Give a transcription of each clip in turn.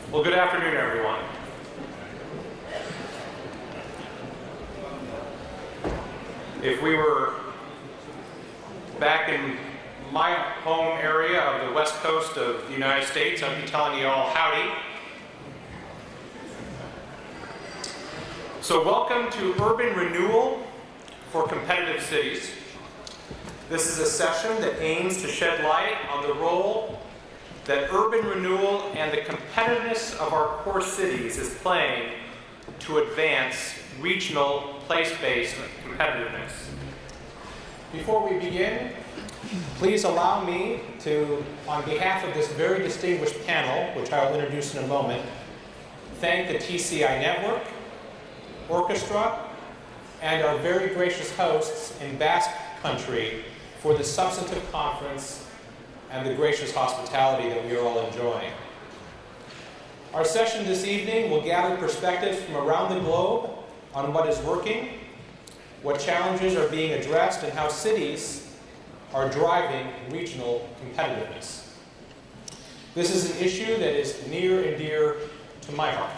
Well, good afternoon, everyone. If we were back in my home area of the west coast of the United States, I'd be telling you all howdy. So welcome to Urban Renewal for Competitive Cities. This is a session that aims to shed light on the role that urban renewal and the competitiveness of our core cities is playing to advance regional place-based competitiveness. Before we begin, please allow me to, on behalf of this very distinguished panel, which I will introduce in a moment, thank the TCI Network, Orchestra, and our very gracious hosts in Basque Country for the substantive conference and the gracious hospitality that we are all enjoying. Our session this evening will gather perspectives from around the globe on what is working, what challenges are being addressed, and how cities are driving regional competitiveness. This is an issue that is near and dear to my heart.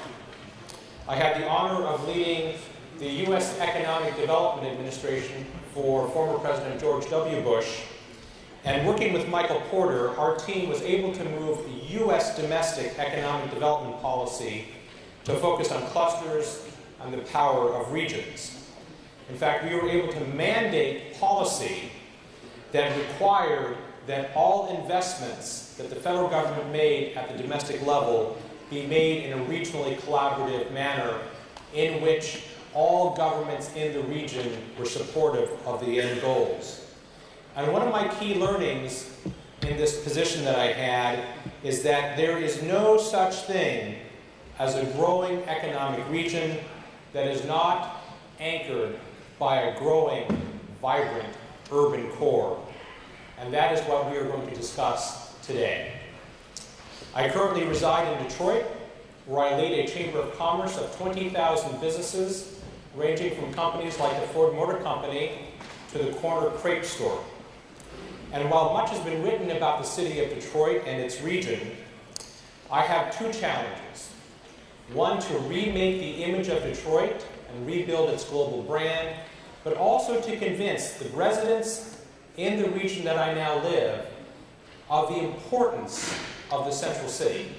I had the honor of leading the U.S. Economic Development Administration for former President George W. Bush. And working with Michael Porter, our team was able to move the U.S. domestic economic development policy to focus on clusters and the power of regions. In fact, we were able to mandate policy that required that all investments that the federal government made at the domestic level be made in a regionally collaborative manner in which all governments in the region were supportive of the end goals. And one of my key learnings in this position that I had is that there is no such thing as a growing economic region that is not anchored by a growing, vibrant urban core. And that is what we are going to discuss today. I currently reside in Detroit, where I lead a chamber of commerce of 20,000 businesses, ranging from companies like the Ford Motor Company to the corner crepe store. And while much has been written about the city of Detroit and its region, I have two challenges. One, to remake the image of Detroit and rebuild its global brand, but also to convince the residents in the region that I now live of the importance of the central city.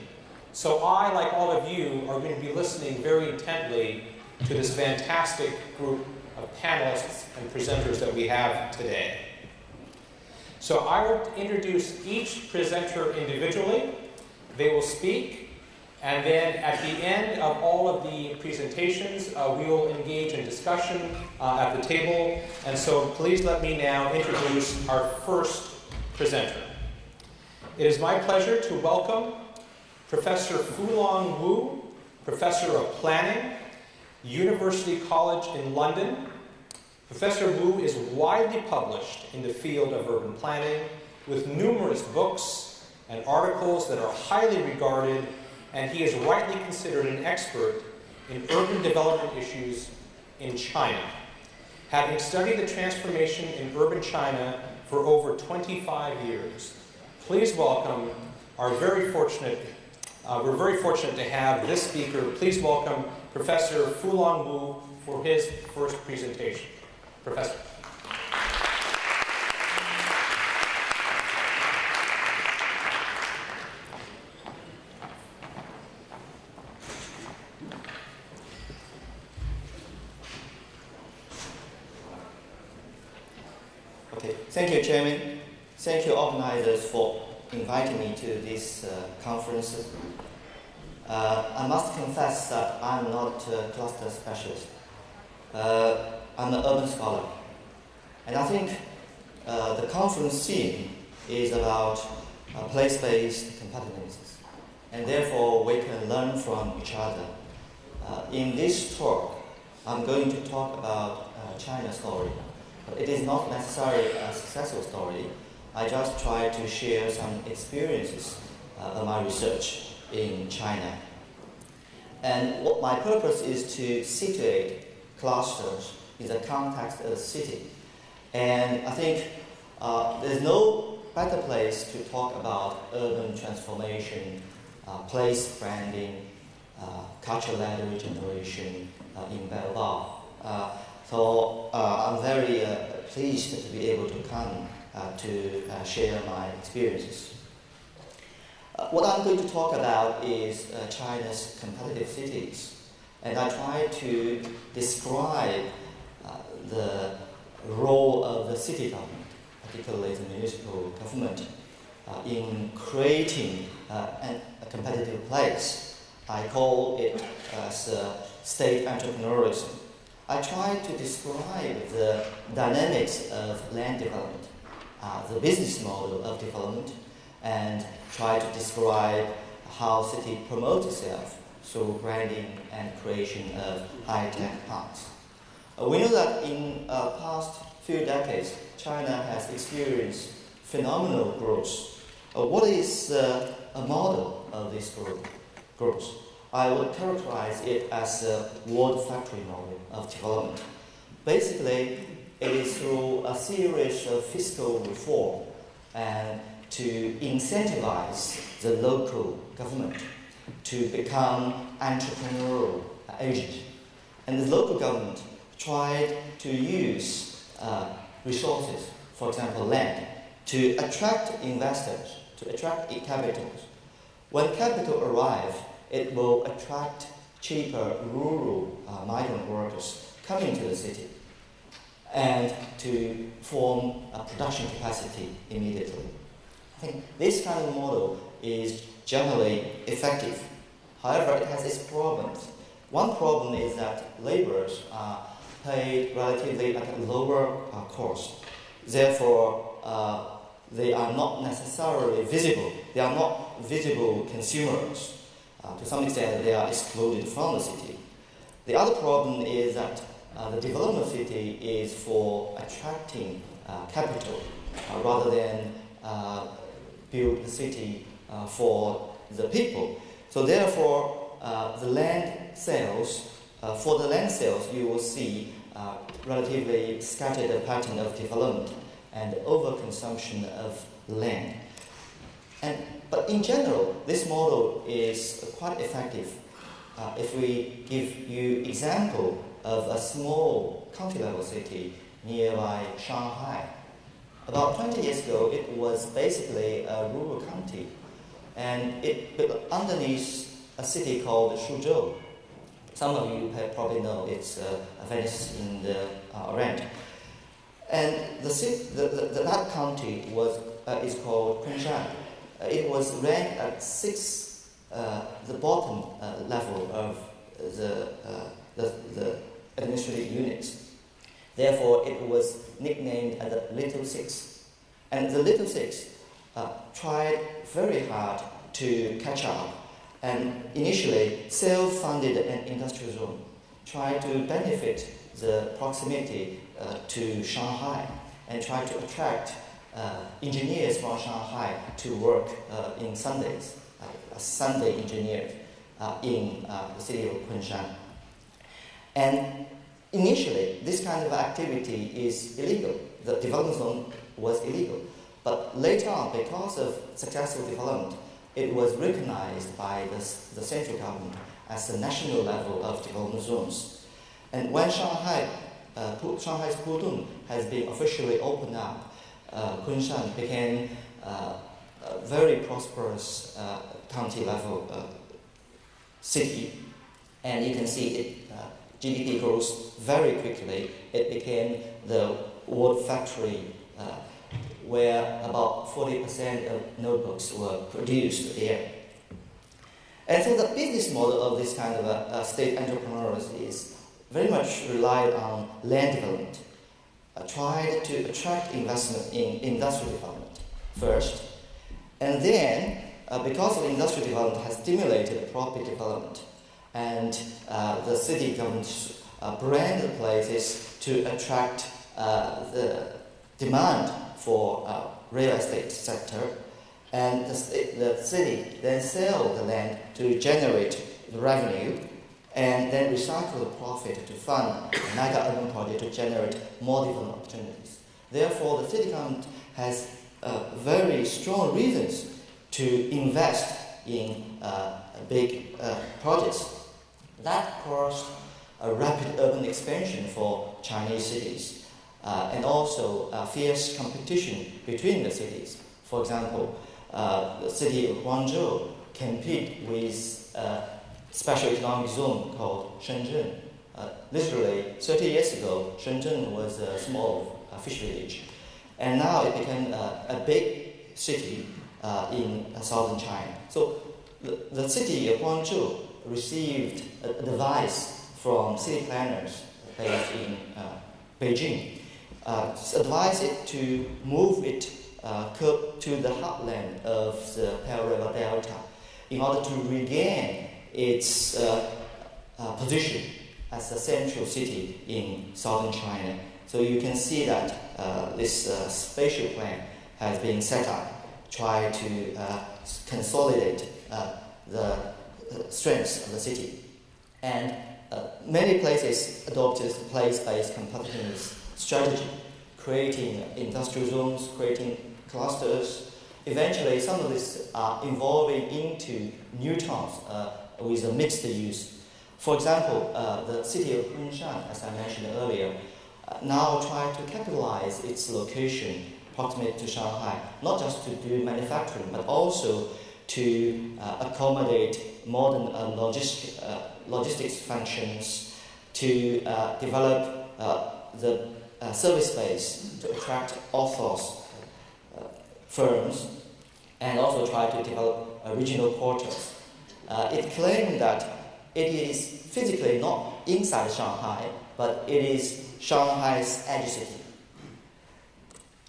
So I, like all of you, are going to be listening very intently to this fantastic group of panelists and presenters that we have today. So I will introduce each presenter individually. They will speak, and then at the end of all of the presentations, we will engage in discussion at the table. And so please let me now introduce our first presenter. It is my pleasure to welcome Professor Fulong Wu, Professor of Planning, University College in London. Professor Wu is widely published in the field of urban planning with numerous books and articles that are highly regarded, and he is rightly considered an expert in urban development issues in China, having studied the transformation in urban China for over 25 years. Please welcome our we're very fortunate to have this speaker. Please welcome Professor Fulong Wu for his first presentation. Professor. Okay, thank you, Chairman. Thank you, organizers, for inviting me to this conference. I must confess that I'm not a cluster specialist. I'm an urban scholar. And I think the conference theme is about place-based competitiveness. And therefore, we can learn from each other. In this talk, I'm going to talk about China's story. But it is not necessarily a successful story. I just try to share some experiences of my research in China. And what my purpose is to situate clusters in the context of the city. And I think there's no better place to talk about urban transformation place branding, cultural-led regeneration in Bilbao. So I'm very pleased to be able to come to share my experiences. What I'm going to talk about is China's competitive cities, and I try to describe the role of the city government, particularly the municipal government, in creating a competitive place. I call it as state entrepreneurism. I try to describe the dynamics of land development, the business model of development, and try to describe how city promotes itself through branding and creation of high-tech parks. We know that in past few decades, China has experienced phenomenal growth. What is a model of this growth? I would characterize it as a world factory model of development. Basically, it is through a series of fiscal reform and to incentivize the local government to become entrepreneurial agent. And the local government tried to use resources, for example land, to attract investors, to attract capitals. When capital arrives, it will attract cheaper rural migrant workers coming to the city and to form a production capacity immediately. I think this kind of model is generally effective. However, it has its problems. One problem is that laborers are paid relatively at a lower cost. Therefore, they are not necessarily visible. They are not visible consumers. To some extent, they are excluded from the city. The other problem is that the development of the city is for attracting capital rather than build the city for the people. So therefore, the land sales, for the land sales, you will see relatively scattered pattern of development and overconsumption of land. But in general, this model is quite effective. If we give you example of a small county-level city nearby Shanghai, about 20 years ago, it was basically a rural county, and it built underneath a city called Suzhou. Some of you probably know it's a Venice in the Orient. And that county is called Kunshan. It was ranked at the bottom level of the administrative units. Therefore, it was nicknamed as the Little Six. And the Little Six tried very hard to catch up and initially self-funded an industrial zone, tried to benefit the proximity to Shanghai and tried to attract engineers from Shanghai to work in Sundays, as Sunday engineers in the city of Kunshan. And initially, this kind of activity is illegal. The development zone was illegal. But later on, because of successful development, it was recognized by the central government as the national level of development zones. And when Shanghai's Pudong has been officially opened up, Kunshan became a very prosperous county-level city. And you can see it, GDP grows very quickly. It became the world factory where about 40% of notebooks were produced there. And so the business model of this kind of state entrepreneurs is very much relied on land development, tried to attract investment in industrial development first, and then because of industrial development has stimulated property development, and the city government branded places to attract the demand for real estate sector, and the city then sell the land to generate the revenue, and then recycle the profit to fund mega urban project to generate more development opportunities. Therefore, the city government has very strong reasons to invest in big projects. That caused a rapid urban expansion for Chinese cities, and also fierce competition between the cities. For example, the city of Guangzhou compete with a special economic zone called Shenzhen. Literally, 30 years ago, Shenzhen was a small fish village, and now it became a big city in southern China. So the city of Guangzhou received advice from city planners based in Beijing, advised it to move it to the heartland of the Pearl River Delta in order to regain its position as a central city in southern China. So you can see that this spatial plan has been set up, try to consolidate the strengths of the city. And many places adopted place-based competitiveness strategy, creating industrial zones, creating clusters. Eventually, some of these are evolving into new towns with a mixed use. For example, the city of Kunshan, as I mentioned earlier, now try to capitalize its location proximate to Shanghai, not just to do manufacturing, but also to accommodate modern logistics functions, to develop the service space to attract authors, firms, and also try to develop regional quarters. It claimed that it is physically not inside Shanghai, but it is Shanghai's edge city.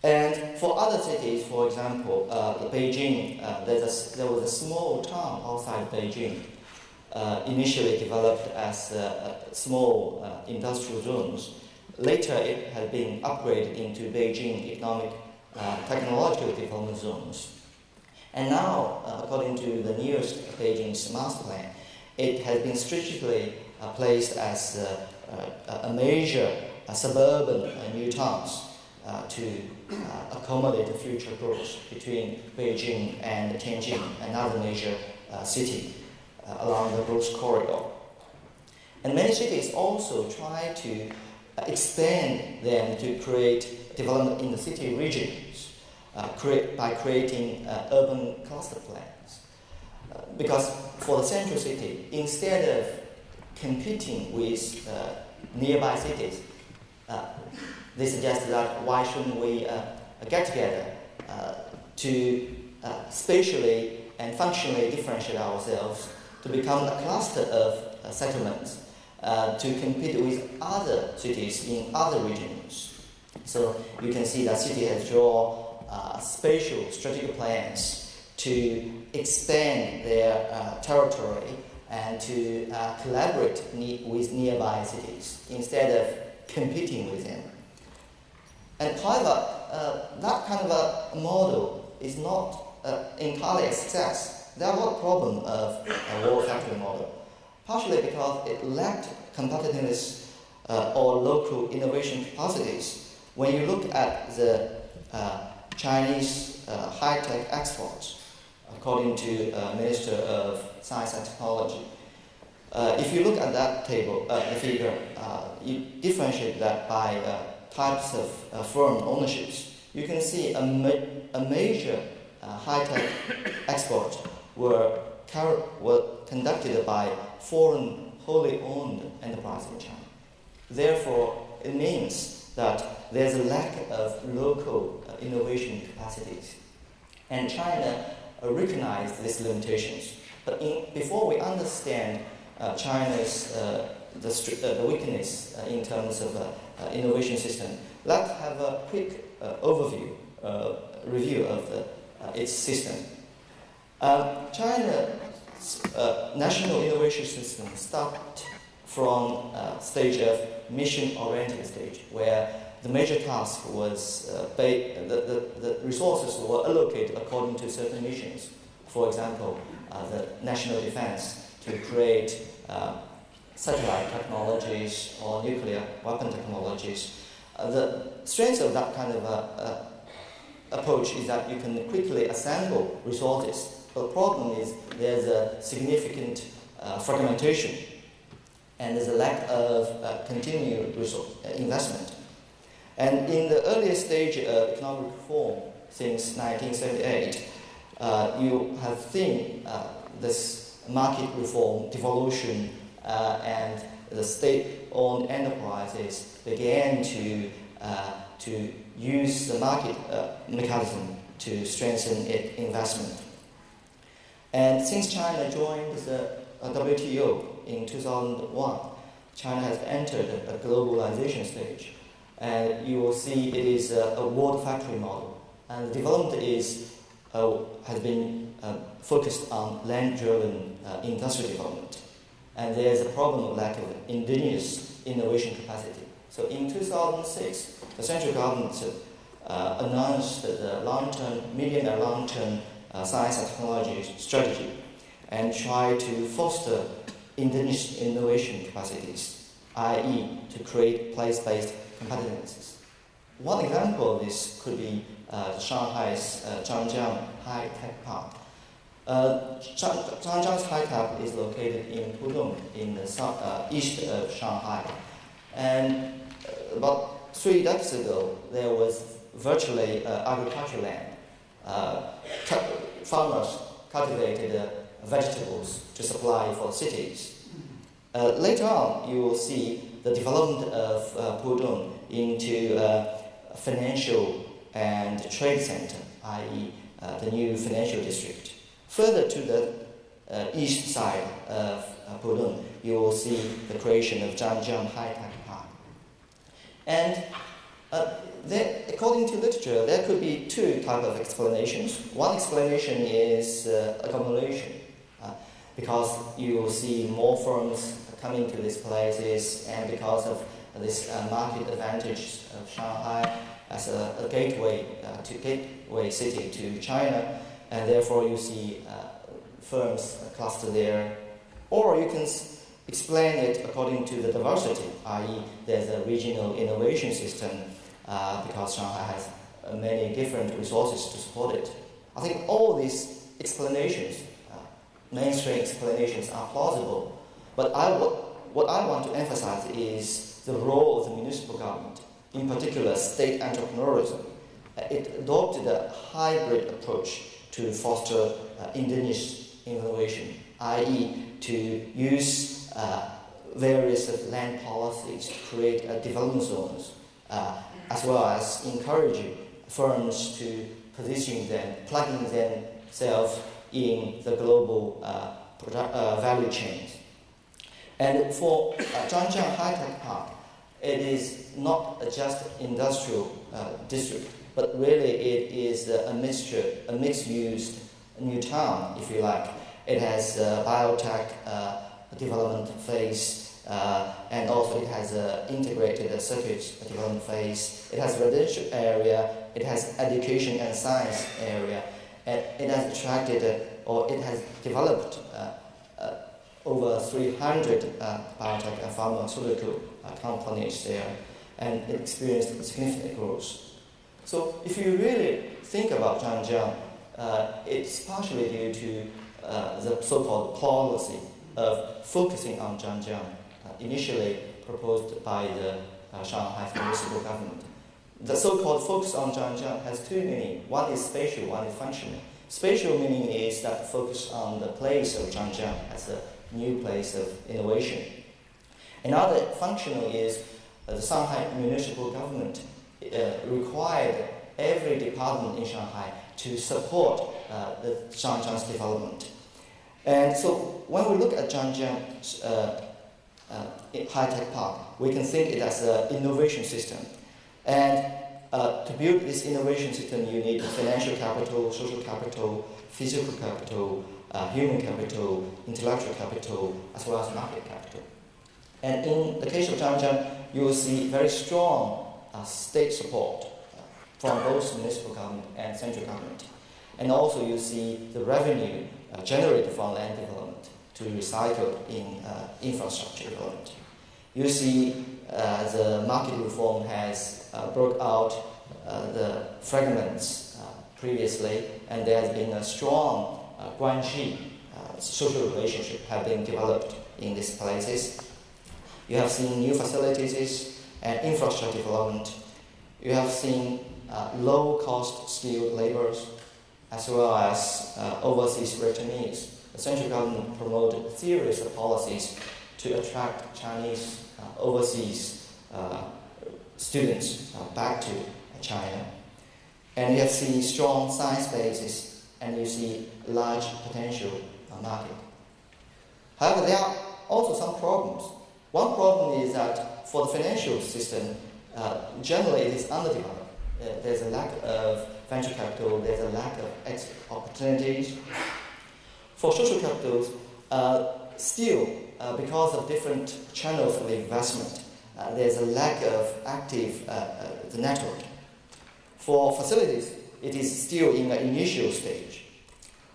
And for other cities, for example, Beijing, there was a small town outside Beijing, initially developed as small industrial zones. Later, it has been upgraded into Beijing economic technological development zones. And now, according to the newest Beijing's master plan, it has been strategically placed as a major suburban new towns to accommodate the future growth between Beijing and Tianjin, another major city along the growth corridor. And many cities also try to expand them to create development in the city regions by creating urban cluster plans. Because for the central city, instead of competing with nearby cities, they suggest that why shouldn't we get together to spatially and functionally differentiate ourselves to become a cluster of settlements to compete with other cities in other regions. So you can see that city has drawn spatial strategic plans to expand their territory and to collaborate with nearby cities instead of competing with them. And however, that kind of a model is not entirely a success. There was a problem of a world factory model, partially because it lacked competitiveness or local innovation capacities. When you look at the Chinese high-tech exports, according to Minister of Science and Technology, if you look at that table, the figure, you differentiate that by types of firm ownerships. You can see a major high-tech exports were conducted by foreign wholly owned enterprises in China. Therefore, it means that there's a lack of local innovation capacities. And China recognized these limitations. But before we understand China's the weakness in terms of innovation system, let's have a quick overview, review of its system. China's national innovation system started from a stage of mission-oriented stage, where the major task was the resources were allocated according to certain missions. For example, the national defense to create satellite technologies or nuclear weapon technologies. The strength of that kind of approach is that you can quickly assemble resources the problem is there's a significant fragmentation, and there's a lack of continued investment. And in the earlier stage of economic reform, since 1978, you have seen this market reform, devolution, and the state-owned enterprises began to use the market mechanism to strengthen its investment. And since China joined the WTO in 2001, China has entered a globalization stage. And you will see it is a world factory model. And the development has been focused on land-driven industrial development. And there's a problem of lack of indigenous innovation capacity. So in 2006, the central government announced the medium and long-term science and technology strategy and tried to foster indigenous innovation capacities, i.e. to create place-based competitiveness. One example of this could be Shanghai's Zhangjiang High Tech Park. Zhangjiang's High Tech is located in Pudong in the east of Shanghai. And about 3 decades ago, there was virtually agricultural land. Farmers cultivated vegetables to supply for cities. Later on, you will see the development of Pudong into a financial and trade center, i.e. The new financial district. Further to the east side of Pudong, you will see the creation of Zhangjiang High Tech Park. And according to literature, there could be 2 types of explanations. One explanation is accumulation, because you will see more firms coming to these places, and because of this market advantage of Shanghai as a gateway city to China, and therefore you see firms cluster there. Or you can explain it according to the diversity, i.e. there's a regional innovation system because Shanghai has many different resources to support it. I think all these explanations, mainstream explanations, are plausible. But what I want to emphasize is the role of the municipal government, in particular state entrepreneurism. It adopted a hybrid approach to foster indigenous innovation, i.e. to use various land policies to create development zones, as well as encouraging firms to position them, plugging themselves in the global value chains. And for Zhangjiang High Tech Park, it is not just industrial district, but really it is a mixed-use new town, if you like. It has a biotech development phase, and also it has an integrated circuit development phase. It has residential area, it has education and science area, and it has attracted or it has developed over 300 biotech and pharmaceutical companies there, and it experienced significant growth. So if you really think about Zhangjiang, it's partially due to the so-called policy of focusing on Zhangjiang, initially proposed by the Shanghai municipal government. The so-called focus on Zhangjiang has 2 meanings. One is spatial, one is functional. Spatial meaning is that focus on the place of Zhangjiang as a new place of innovation. Another functional is the Shanghai municipal government required every department in Shanghai to support the Zhangjiang's development. And so when we look at Zhangjiang's high-tech park, we can think it as an innovation system. And to build this innovation system, you need financial capital, social capital, physical capital, human capital, intellectual capital, as well as market capital. And in the case of Zhangjiang, you will see very strong state support from both municipal government and central government. And also you see the revenue generated from land development to be recycled in infrastructure development. You see the market reform has brought out the fragments previously, and there has been a strong guanxi, social relationship have been developed in these places. You have seen new facilities and infrastructure development. You have seen low-cost skilled laborers, as well as overseas returnees. The central government promoted a series of policies to attract Chinese overseas students back to China. And you have seen strong science bases, and you see large potential market. However, there are also some problems. One problem is that for the financial system, generally it is underdeveloped. There's a lack of venture capital, there's a lack of exit opportunities. For social capitals, still, because of different channels of investment, there's a lack of active network. For facilities, it is still in the initial stage.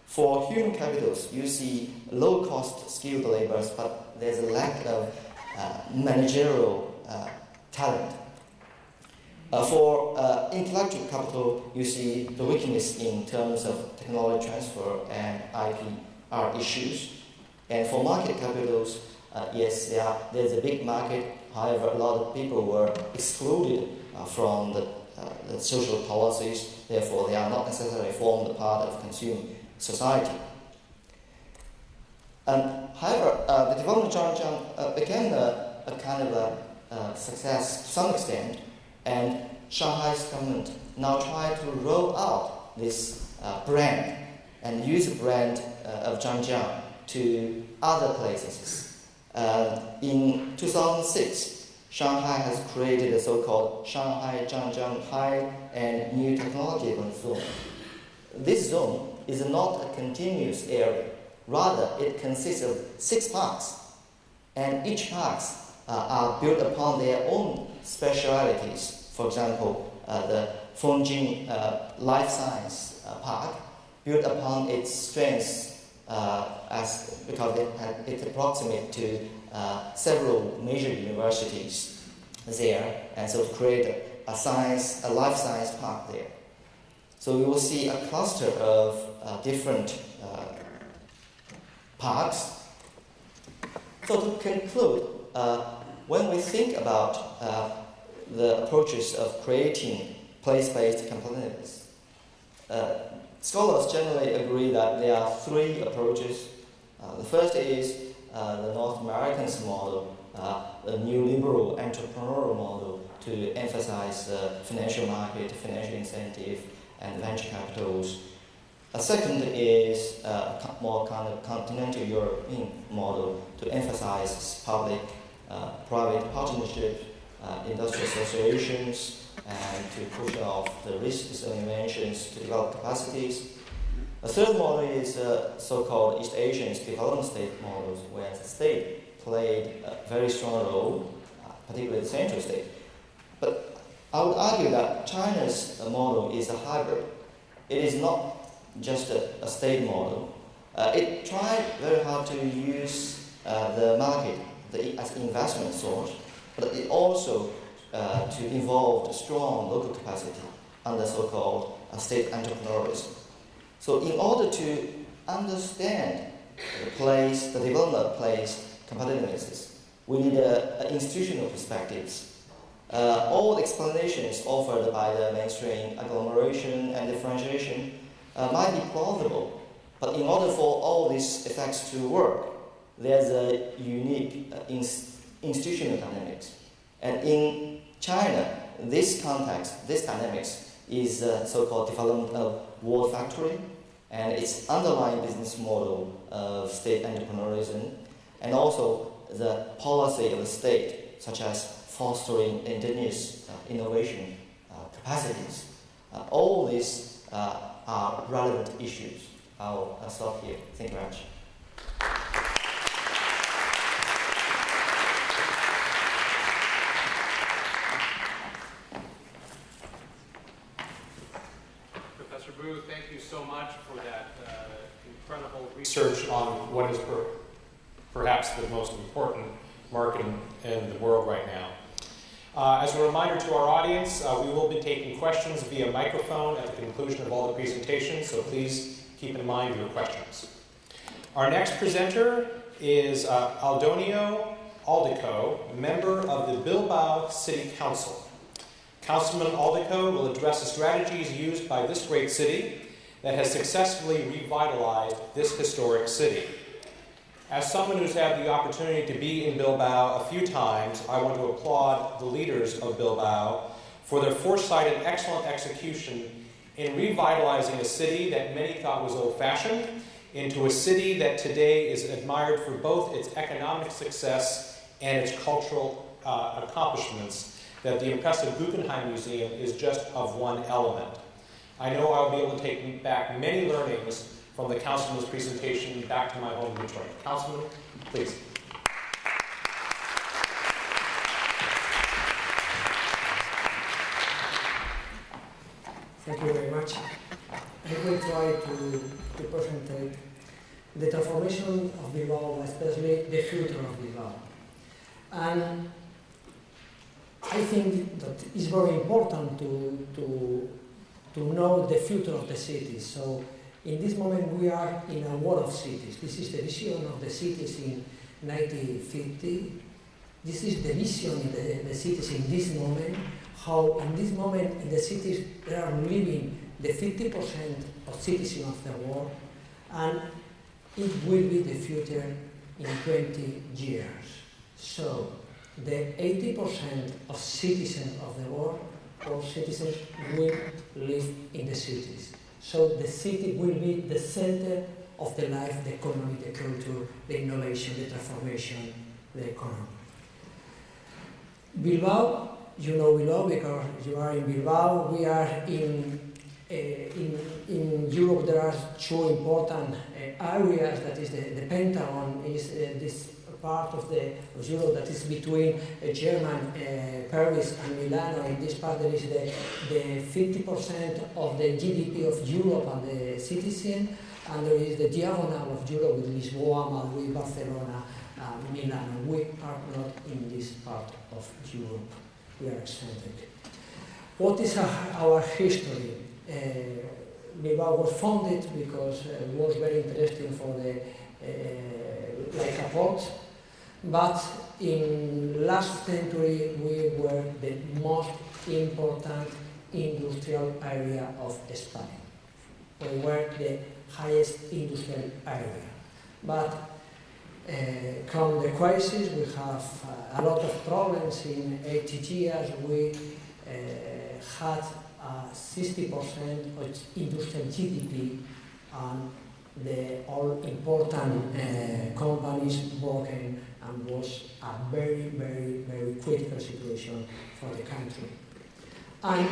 For human capitals, you see low-cost skilled laborers, but there's a lack of managerial talent. For intellectual capital, you see the weakness in terms of technology transfer and IPR issues. And for market capitals, yes, there's a big market. However, a lot of people were excluded from the social policies. Therefore, they are not necessarily formed a part of consumer society. However, the development of Zhangjiang became a kind of a success to some extent, and Shanghai's government now try to roll out this brand and use the brand of Zhangjiang to other places. In 2006, Shanghai has created a so-called Shanghai Zhangjiang High and New Technology Zone. This zone is not a continuous area. Rather, it consists of 6 parks, and each parks are built upon their own specialities. For example, the Fongjing Life Science Park, built upon its strengths because it's approximate to several major universities there, and so to create a life science park there. So we will see a cluster of different parks. So to conclude, when we think about the approaches of creating place-based competitiveness, scholars generally agree that there are 3 approaches. The first is the North Americans model, the new liberal entrepreneurial model to emphasize financial market, financial incentive, and venture capitals. A second is a more kind of continental European model to emphasize public-private partnership, industrial associations, and to push off the risks of inventions to develop capacities. A third model is so-called East Asian development state models, where the state played a very strong role, particularly the central state. But I would argue that China's model is a hybrid. It is not just a state model. It tried very hard to use the market as an investment source, but it also to involve strong local capacity under so-called state entrepreneurism. So in order to understand the development of place competitiveness, we need institutional perspectives. All the explanations offered by the mainstream agglomeration and differentiation might be plausible, but in order for all these effects to work, there's a unique institutional dynamics. And in China, this context, this dynamics, is so-called development of world factory and its underlying business model of state entrepreneurism, and also the policy of the state, such as fostering indigenous innovation capacities. All these are relevant issues. I'll stop here. Thank you very much. Professor Wu, thank you so much for that incredible research on what is perhaps the most important market in the world right now. As a reminder to our audience, we will be taking questions via microphone at the conclusion of all the presentations, so please keep in mind your questions. Our next presenter is Aldonio Aldico, member of the Bilbao City Council. Councilman Aldico will address the strategies used by this great city that has successfully revitalized this historic city. As someone who's had the opportunity to be in Bilbao a few times, I want to applaud the leaders of Bilbao for their foresight and excellent execution in revitalizing a city that many thought was old-fashioned into a city that today is admired for both its economic success and its cultural accomplishments, that the impressive Guggenheim Museum is just of one element. I know I'll be able to take back many learnings from the Councilman's presentation back to my home in Detroit. Councilman, please. Thank you very much. I will try to present the transformation of Bilbao, especially the future of Bilbao. And I think that it's very important to know the future of the city. So in this moment we are in a war of cities. This is the vision of the cities in 1950. This is the vision of the cities in this moment. How in this moment in the cities there are living the 50% of citizens of the world, and it will be the future in 20 years. So the 80% of citizens of the world, all citizens, will live in the cities. So the city will be the center of the life, the economy, the culture, the innovation, the transformation, the economy. Bilbao, you know Bilbao because you are in Bilbao. We are in Europe. There are two important areas. That is the Pentagon is this part of Europe that is between German, Paris and Milano. In this part there is the 50% of the GDP of Europe and the citizen, and there is the diagonal of Europe with Lisboa, Madrid, Barcelona, Milano. We are not in this part of Europe. We are eccentric. What is our history? Bilbao was founded because it was very interesting for the like a port, but in last century we were the most important industrial area of Spain. We were the highest industrial area. But come the crisis, we have a lot of problems. In 80 years we had 60% of industrial GDP, and the all important companies broken, and was a very, very, very critical situation for the country. And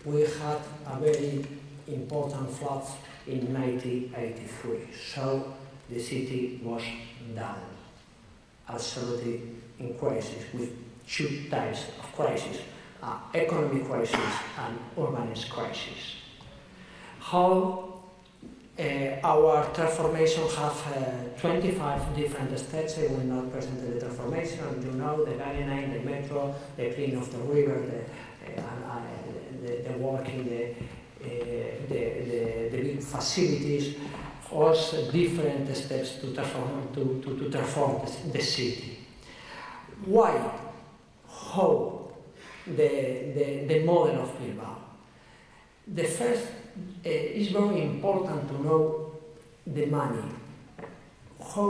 we had a very important flood in 1983. So the city was down, absolutely in crisis, with two types of crisis. Economic crisis and urbanist crisis. How our transformation have 25 different steps. I will not present the transformation. You know, the line 9, the metro, the cleaning of the river, the working, the big facilities, also different steps to transform the city. Why? How? The model of Bilbao. The first is very important to know the money. How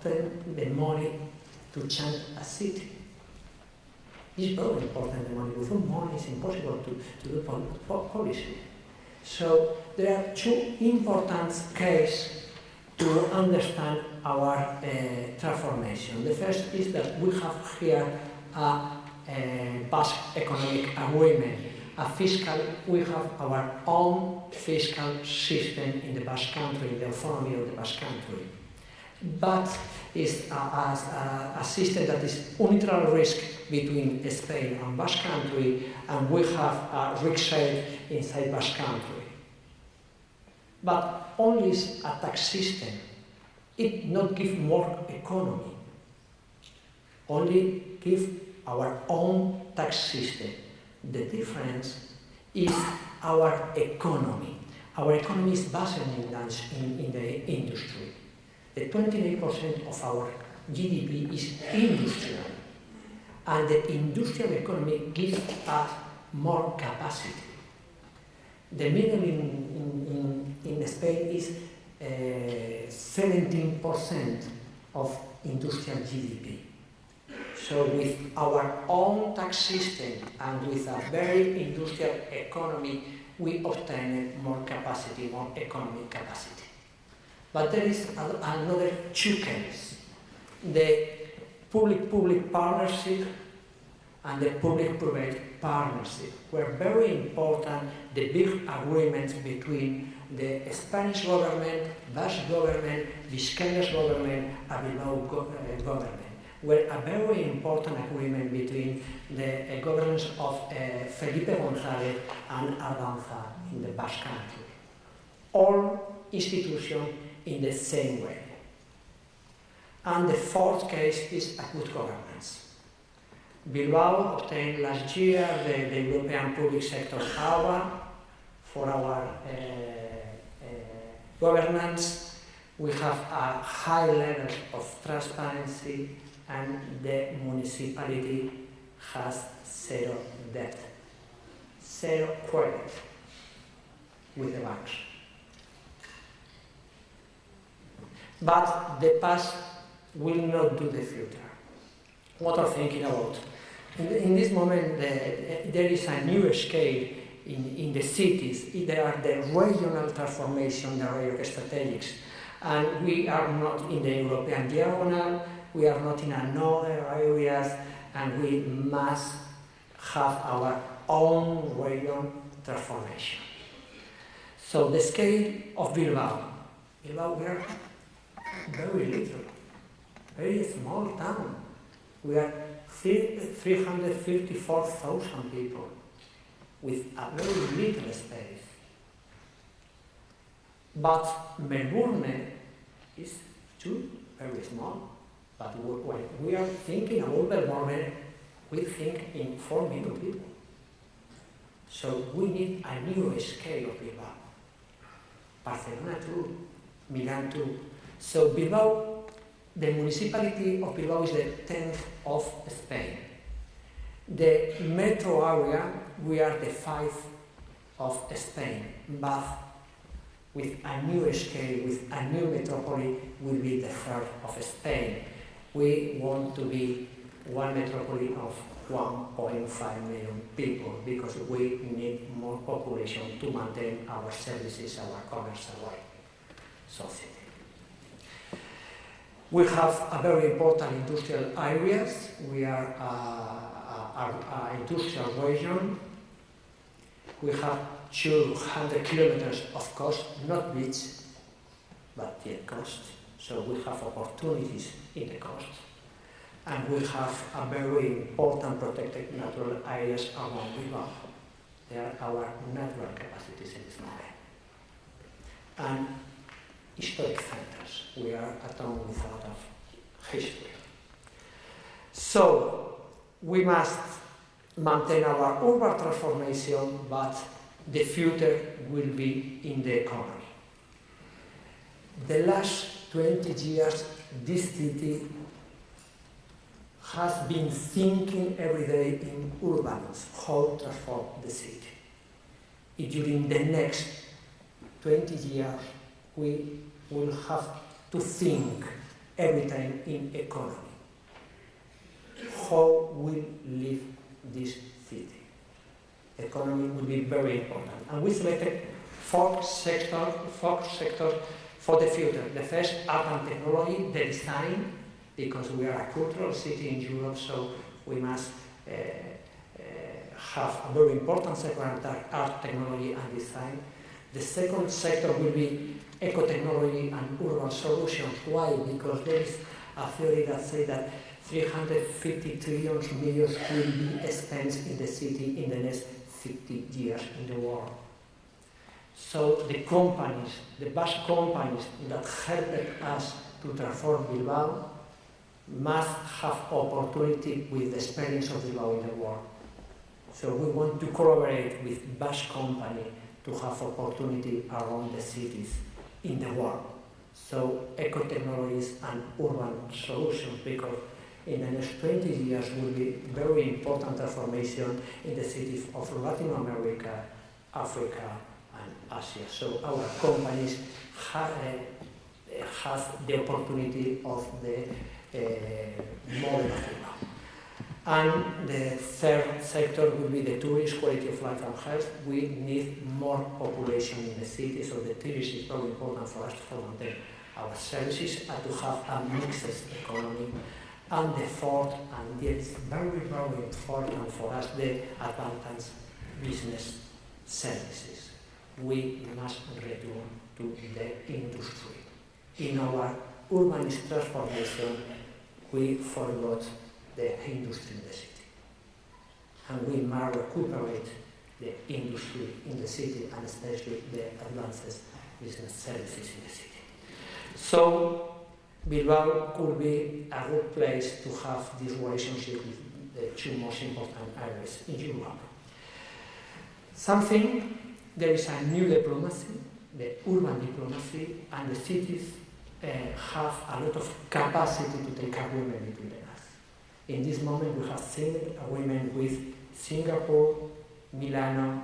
obtain the money to change a city? It's very important, the money. Without money it's impossible to do policy. So there are two important cases to understand our transformation. The first is that we have here a Basque Economic Agreement, we have our own fiscal system in the Basque Country, in the autonomy of the Basque Country. But it's a system that is unilateral risk between Spain and Basque Country, and we have a risk share inside Basque Country. But only a tax system, it not give more economy, only give our own tax system. The difference is our economy. Our economy is based in the industry. The 29% of our GDP is industrial, and the industrial economy gives us more capacity. The middle in Spain is 17% of industrial GDP. So with our own tax system and with a very industrial economy, we obtain more capacity, more economic capacity. But there is another two cases: the public-public partnership and the public-private partnership were very important. The big agreements between the Spanish government, Basque government, Vizcaya's government, and Bilbao government were a very important agreement between the governments of Felipe González and Ardanza in the Basque Country. All institutions in the same way. And the fourth case is a good governance. Bilbao obtained last year the European Public Sector Award for our governance. We have a high level of transparency, and the municipality has zero debt, zero credit with the banks. But the past will not do the future. What are thinking about? In this moment, there is a new scale in the cities. There are the regional transformation, the regional strategics, and we are not in the European diagonal. We are not in another areas, and we must have our own region transformation. So the scale of Bilbao, we are very little, very small town. We are 354,000 people with a very little space. But Melbourne is too very small. But when we are thinking about Melbourne, we think in 4 million people. So we need a new scale of Bilbao. Barcelona too, Milan too. So Bilbao, the municipality of Bilbao is the 10th of Spain. The metro area, we are the 5th of Spain, but with a new scale, with a new metropole, will be the 3rd of Spain. We want to be one metropole of 1.5 million people because we need more population to maintain our services, our commerce, our society. We have a very important industrial areas. We are an industrial region. We have 200 kilometers of coast, not beach, but the coast. So we have opportunities in the coast. And we have a very important protected natural areas around Bilbao. They are our natural capacities in this moment. And historic centers. We are a town with a lot of history. So we must maintain our urban transformation, but the future will be in the economy. The last 20 years, this city has been thinking every day in urbanism, how to transform the city. During the next 20 years, we will have to think every time in economy. How will live this city? Economy will be very important. And we selected four sectors for the future. The first, art and technology, the design, because we are a cultural city in Europe, so we must have a very important sector, art, technology and design. The second sector will be eco-technology and urban solutions. Why? Because there is a theory that says that 350 trillion millions will be spent in the city in the next 50 years in the world. So the companies, the Basque companies that helped us to transform Bilbao must have opportunity with the experience of Bilbao in the world. So we want to collaborate with Basque company to have opportunity around the cities in the world. So eco-technologies and urban solutions, because in the next 20 years will be very important transformation in the cities of Latin America, Africa, and Asia. So our companies have the opportunity of the model of Renewal. And the third sector will be the tourist, quality of life and health. We need more population in the city, so the tourist is very important for us to maintain our services and to have a mixed economy. And the fourth, and it's very, very important for us, the advanced business services. We must return to the industry. In our urban transformation, we forgot the industry in the city. And we must recuperate the industry in the city, and especially the advanced business services in the city. So Bilbao could be a good place to have this relationship with the two most important areas in Europe. There is a new diplomacy, the urban diplomacy, and the cities have a lot of capacity to take agreement between us. In this moment, we have seen agreement with Singapore, Milano,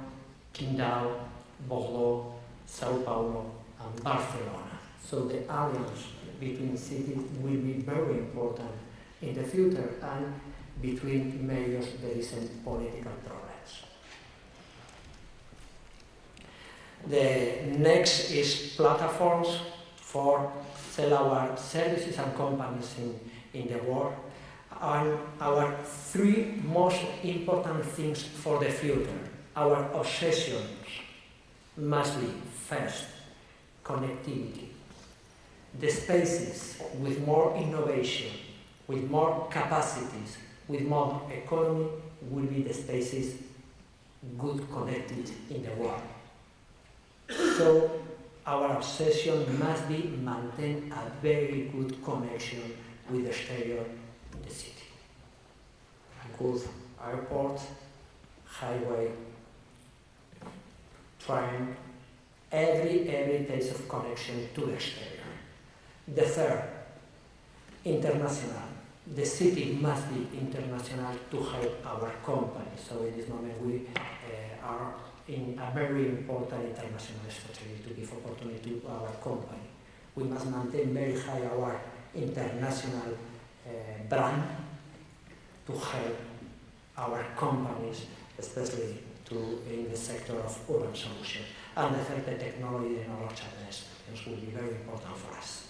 Qingdao, Bordeaux, Sao Paulo, and Barcelona. So the alliance between cities will be very important in the future, and between mayors there isn't political progress. The next is platforms for sell our services and companies in the world. And our three most important things for the future, our obsessions must be first, connectivity. The spaces with more innovation, with more capacities, with more economy will be the spaces good connected in the world. So our obsession must be maintain a very good connection with the exterior in the city. A good airport, highway, train, every place of connection to the exterior. The third, international. The city must be international to help our company. So in this moment we are in a very important international strategy to give opportunity to our company. We must maintain very high our international brand to help our companies, especially in the sector of urban solutions. And the third, the technology and knowledge and experience will be very important for us.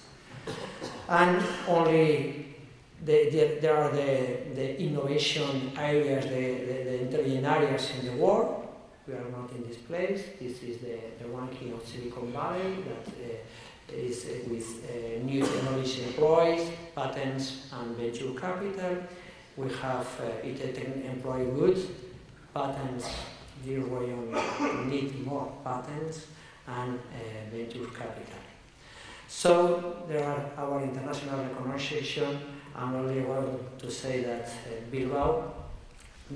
And only there are the innovation areas, the intelligent areas in the world. We are not in this place. This is the ranking of Silicon Valley that is with new technology employees, patents, and venture capital. We have employee goods, patents. This region need more patents and venture capital. So there are our international recognition. I'm only want to say that Bilbao,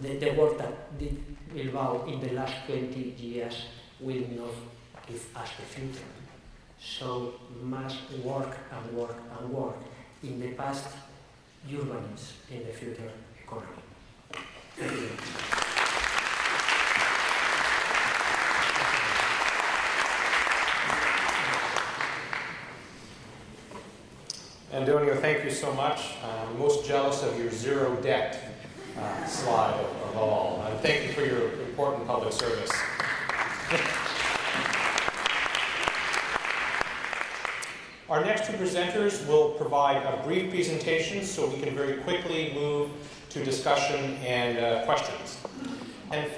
the work that did Bilbao in the last 20 years will not give us the future. So must work and work and work in the past urbanism, in the future economy. Thank you. Antonio, thank you so much. I'm most jealous of your zero debt slide of all. And thank you for your important public service. Our next two presenters will provide a brief presentation so we can very quickly move to discussion and questions. And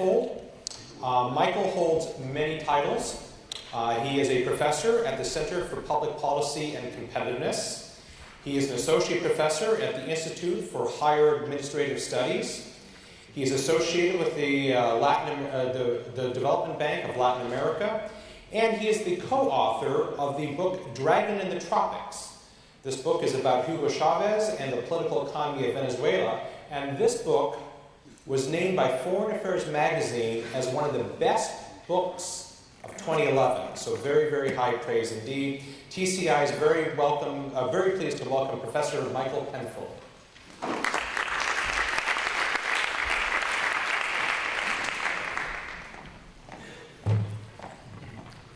Michael holds many titles. He is a professor at the Center for Public Policy and Competitiveness. He is an associate professor at the Institute for Higher Administrative Studies. He is associated with the Development Bank of Latin America, and he is the co-author of the book Dragon in the Tropics. This book is about Hugo Chavez and the political economy of Venezuela, and this book was named by Foreign Affairs magazine as one of the best books of 2011. So very, very high praise indeed. TCI is very pleased to welcome Professor Michael Penfold.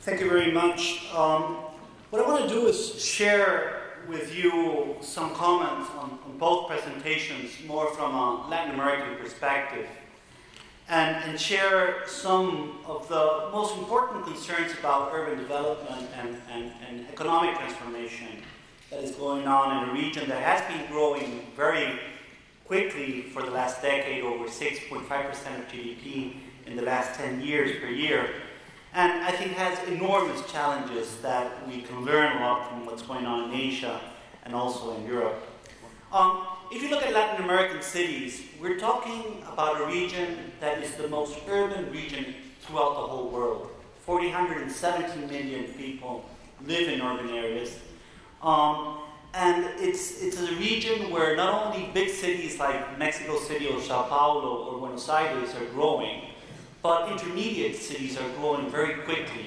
Thank you very much. What I want to do is share with you some comments on both presentations, more from a Latin American perspective, and share some of the most important concerns about urban development and economic transformation that is going on in a region that has been growing very quickly for the last decade, over 6.5% of GDP in the last 10 years per year. And I think has enormous challenges that we can learn a lot from what's going on in Asia and also in Europe. If you look at Latin American cities, we're talking about a region that is the most urban region throughout the whole world. 470 million people live in urban areas. And it's a region where not only big cities like Mexico City or Sao Paulo or Buenos Aires are growing, but intermediate cities are growing very quickly,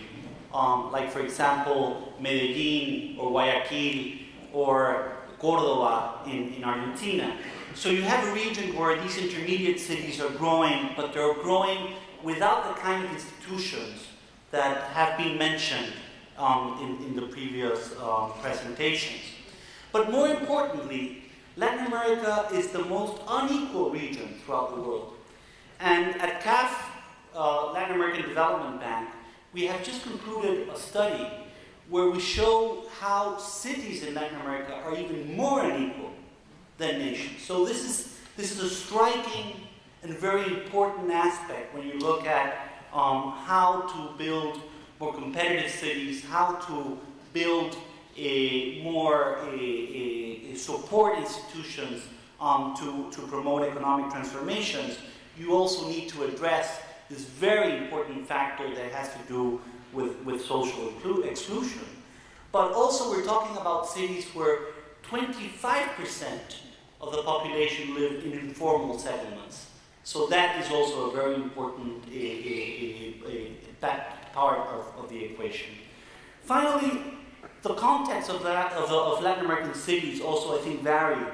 like for example, Medellin or Guayaquil or Córdoba in Argentina. So you have a region where these intermediate cities are growing, but they're growing without the kind of institutions that have been mentioned in the previous presentations. But more importantly, Latin America is the most unequal region throughout the world. And at CAF, Latin American Development Bank, we have just concluded a study where we show how cities in Latin America are even more unequal than nations. So this is a striking and very important aspect when you look at how to build more competitive cities, how to build support institutions to promote economic transformations. You also need to address this very important factor that has to do with social exclusion. But also we're talking about cities where 25% of the population live in informal settlements. So that is also a very important part of the equation. Finally, the context of Latin American cities also, I think, vary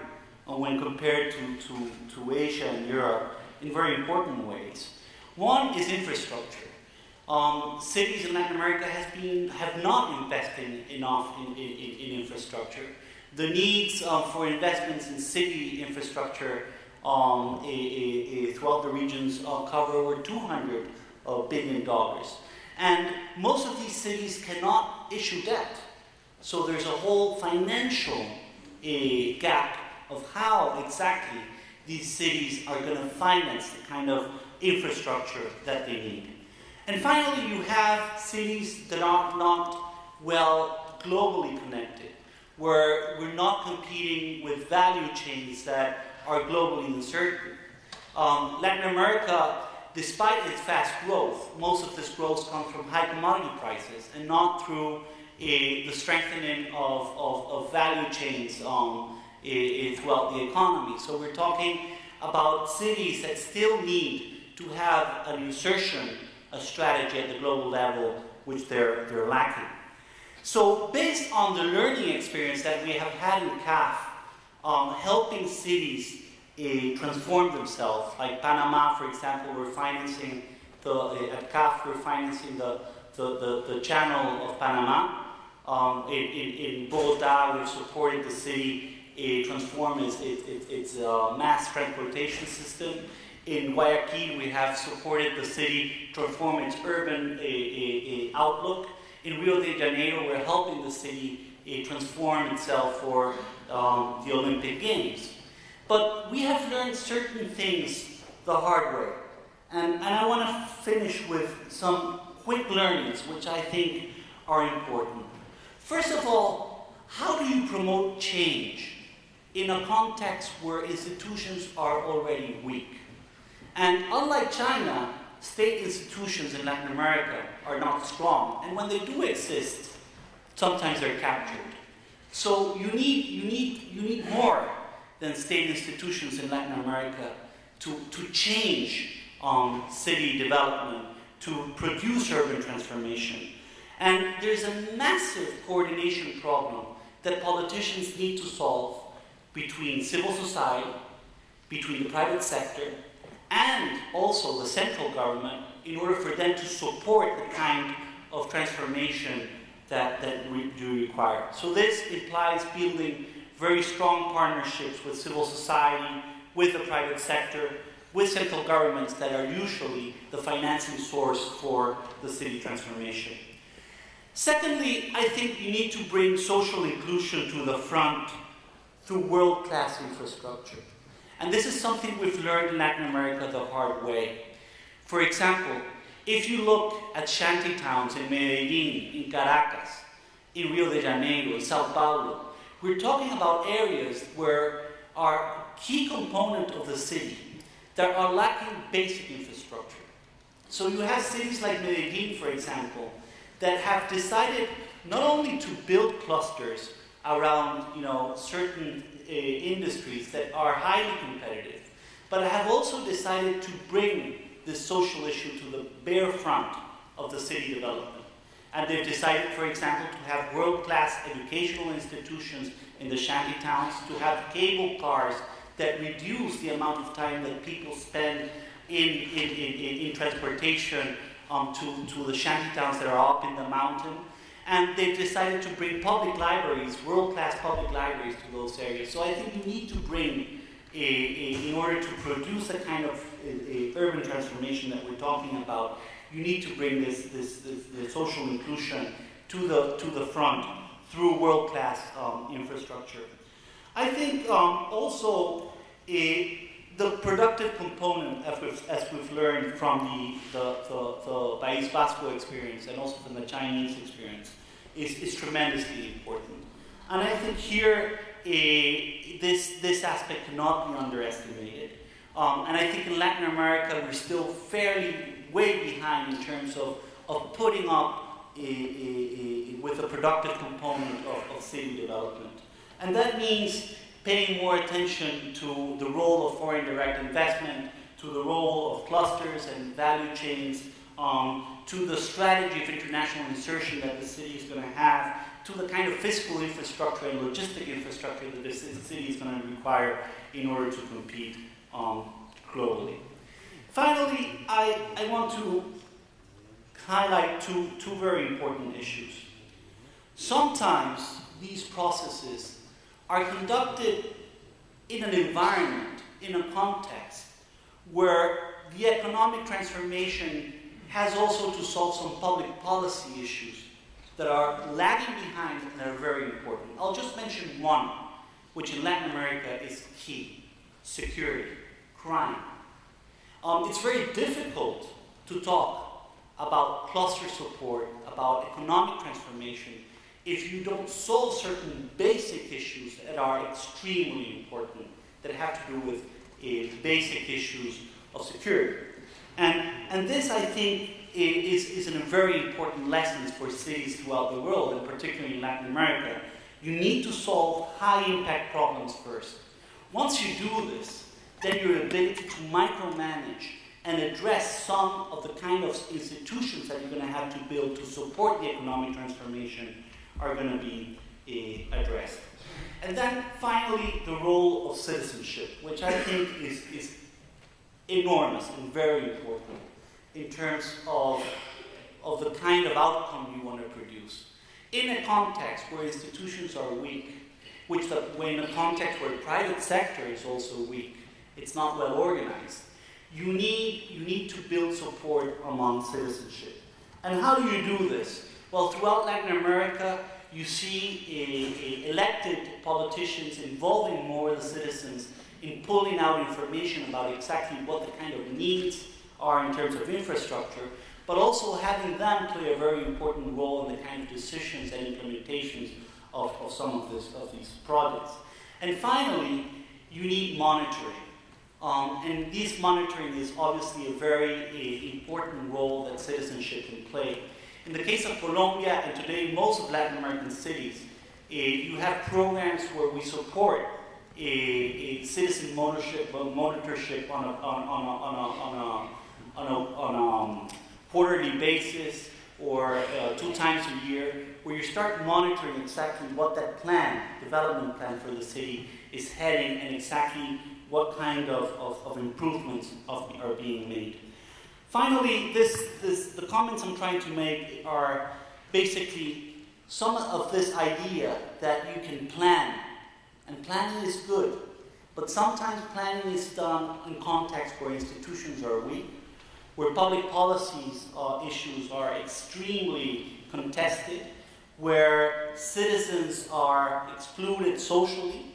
when compared to Asia and Europe in very important ways. One is infrastructure. Cities in Latin America have not invested enough in infrastructure. The needs for investments in city infrastructure throughout the regions cover over $200 billion. And most of these cities cannot issue debt. So there's a whole financial gap of how exactly these cities are going to finance the kind of infrastructure that they need. And finally, you have cities that are not well globally connected, where we're not competing with value chains that are globally uncertain. Latin America, despite its fast growth, most of this growth comes from high commodity prices and not through the strengthening of value chains throughout the economy. So we're talking about cities that still need to have an insertion, a strategy at the global level, which they're lacking. So based on the learning experience that we have had in CAF, helping cities transform themselves, like Panama, for example, we're financing at CAF, we're financing the channel of Panama. In Bogota, we've supported the city transform its mass transportation system. In Guayaquil, we have supported the city transform its urban outlook. In Rio de Janeiro, we're helping the city transform itself for the Olympic Games. But we have learned certain things the hard way. And I want to finish with some quick learnings, which I think are important. First of all, how do you promote change in a context where institutions are already weak? And unlike China, state institutions in Latin America are not strong. And when they do exist, sometimes they're captured. So you need more than state institutions in Latin America to change city development, to produce urban transformation. And there's a massive coordination problem that politicians need to solve between civil society, between the private sector, and also the central government in order for them to support the kind of transformation that we do require. So this implies building very strong partnerships with civil society, with the private sector, with central governments that are usually the financing source for the city transformation. Secondly, I think you need to bring social inclusion to the front through world-class infrastructure. And this is something we've learned in Latin America the hard way. For example, if you look at shanty towns in Medellin, in Caracas, in Rio de Janeiro, in Sao Paulo, we're talking about areas where are key component of the city that are lacking basic infrastructure. So you have cities like Medellin, for example, that have decided not only to build clusters around certain industries that are highly competitive, but have also decided to bring this social issue to the bare front of the city development. And they've decided, for example, to have world-class educational institutions in the shanty towns, to have cable cars that reduce the amount of time that people spend in transportation to the shanty towns that are up in the mountain. And they've decided to bring public libraries, world-class public libraries to those areas. So I think you need to bring, in order to produce the kind of urban transformation that we're talking about, you need to bring this social inclusion to the front through world-class infrastructure. I think also the productive component, as we've learned from the País Vasco experience and also from the Chinese experience, is tremendously important. And I think here this aspect cannot be underestimated. And I think in Latin America we're still fairly way behind in terms of putting up with a productive component of city development. And that means paying more attention to the role of foreign direct investment, to the role of clusters and value chains, to the strategy of international insertion that the city is going to have, to the kind of fiscal infrastructure and logistic infrastructure that the city is going to require in order to compete globally. Finally, I want to highlight two very important issues. Sometimes these processes are conducted in an environment, in a context, where the economic transformation has also to solve some public policy issues that are lagging behind and that are very important. I'll just mention one, which in Latin America is key: security, crime. It's very difficult to talk about cluster support, about economic transformation, if you don't solve certain basic issues that are extremely important, that have to do with basic issues of security. And this, I think, is a very important lesson for cities throughout the world, and particularly in Latin America. You need to solve high-impact problems first. Once you do this, then your ability to micromanage and address some of the kind of institutions that you're going to have to build to support the economic transformation are going to be addressed. And then finally, the role of citizenship, which I think is enormous and very important in terms of the kind of outcome you want to produce. In a context where institutions are weak, in a context where the private sector is also weak, it's not well organized, you need to build support among citizenship. And how do you do this? Well, throughout Latin America, you see elected politicians involving more the citizens in pulling out information about exactly what the kind of needs are in terms of infrastructure, but also having them play a very important role in the kind of decisions and implementations of some of these projects. And finally, you need monitoring. And this monitoring is obviously a very important role that citizenship can play. In the case of Colombia, and today most of Latin American cities, you have programs where we support citizen monitorship on a quarterly basis or 2 times a year, where you start monitoring exactly what that development plan for the city is heading and exactly what kind of improvements are being made. Finally, the comments I'm trying to make are basically some of this idea that you can plan. And planning is good, but sometimes planning is done in contexts where institutions are weak, where public policies issues are extremely contested, where citizens are excluded socially.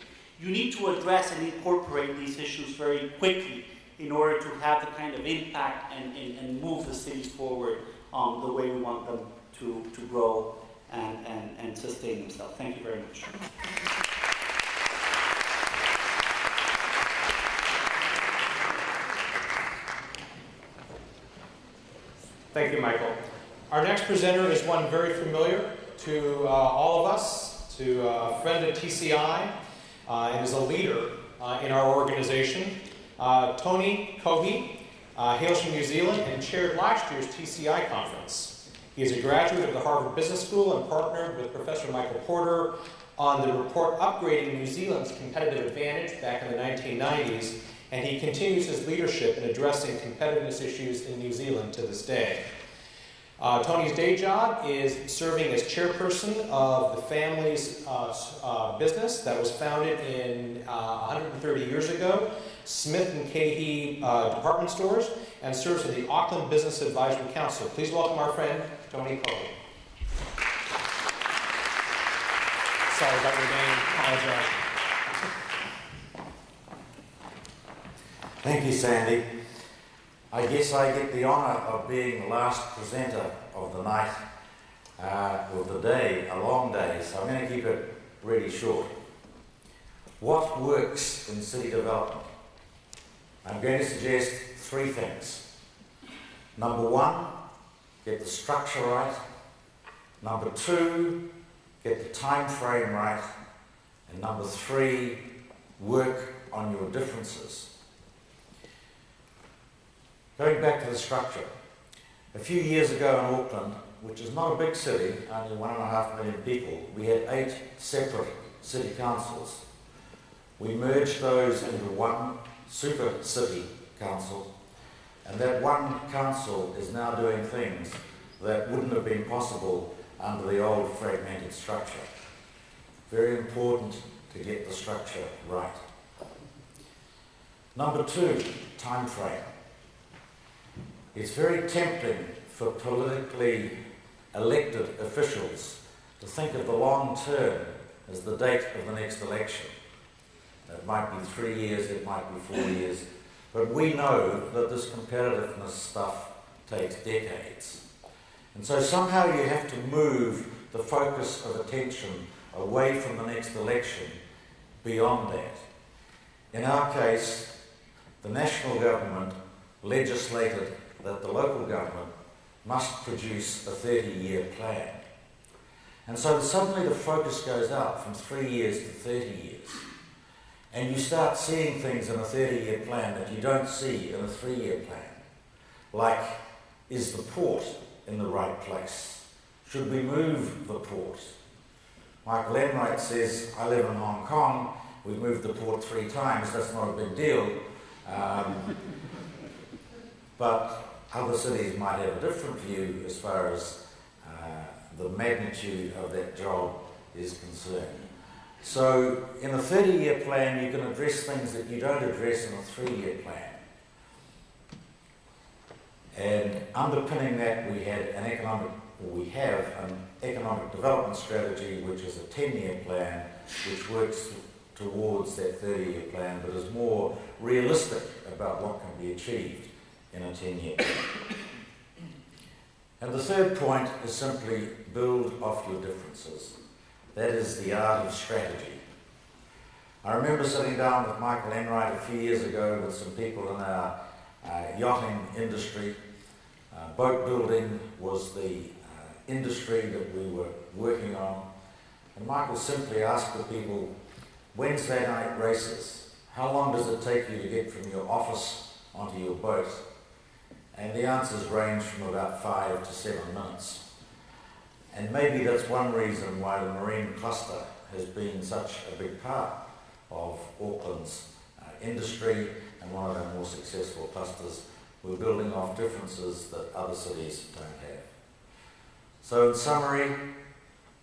You need to address and incorporate these issues very quickly in order to have the kind of impact and move the cities forward the way we want them to grow and sustain themselves. Thank you very much. Thank you, Michael. Our next presenter is one very familiar to all of us, to a friend at TCI, and is a leader in our organization. Tony Cohey hails from New Zealand and chaired last year's TCI conference. He is a graduate of the Harvard Business School and partnered with Professor Michael Porter on the report Upgrading New Zealand's Competitive Advantage back in the 1990s, and he continues his leadership in addressing competitiveness issues in New Zealand to this day. Tony's day job is serving as chairperson of the family's business that was founded in 130 years ago, Smith & Cahey department stores, and serves in the Auckland Business Advisory Council. Please welcome our friend, Tony Cohey. Sorry about your name, apologize. Thank you, Sandy. I guess I get the honour of being the last presenter of the night, or the day, a long day, so I'm going to keep it really short. What works in city development? I'm going to suggest 3 things. Number 1, get the structure right. Number 2, get the time frame right. And number 3, work on your differences. Going back to the structure, a few years ago in Auckland, which is not a big city, only 1.5 million people, we had 8 separate city councils. We merged those into one super city council, and that one council is now doing things that wouldn't have been possible under the old fragmented structure. Very important to get the structure right. Number 2, time frame. It's very tempting for politically elected officials to think of the long term as the date of the next election. It might be 3 years, it might be 4 years, but we know that this competitiveness stuff takes decades. And so somehow you have to move the focus of attention away from the next election beyond that. In our case, the national government legislated that the local government must produce a 30-year plan. And so suddenly the focus goes up from 3 years to 30 years. And you start seeing things in a 30-year plan that you don't see in a 3-year plan. Like, is the port in the right place? Should we move the port? Michael Enright says, I live in Hong Kong, we've moved the port 3 times, that's not a big deal. But other cities might have a different view as far as the magnitude of that job is concerned. So in a 30-year plan, you can address things that you don't address in a 3-year plan. And underpinning that, we have an economic development strategy, which is a 10-year plan, which works towards that 30-year plan, but is more realistic about what can be achieved in a 10-year plan. And the third point is simply build off your differences. That is the art of strategy. I remember sitting down with Michael Enright a few years ago with some people in our yachting industry. Boat building was the industry that we were working on. And Michael simply asked the people, Wednesday night races, how long does it take you to get from your office onto your boat? And the answers range from about 5 to 7 minutes. And maybe that's one reason why the marine cluster has been such a big part of Auckland's industry and one of our more successful clusters. We're building off differences that other cities don't have. So in summary,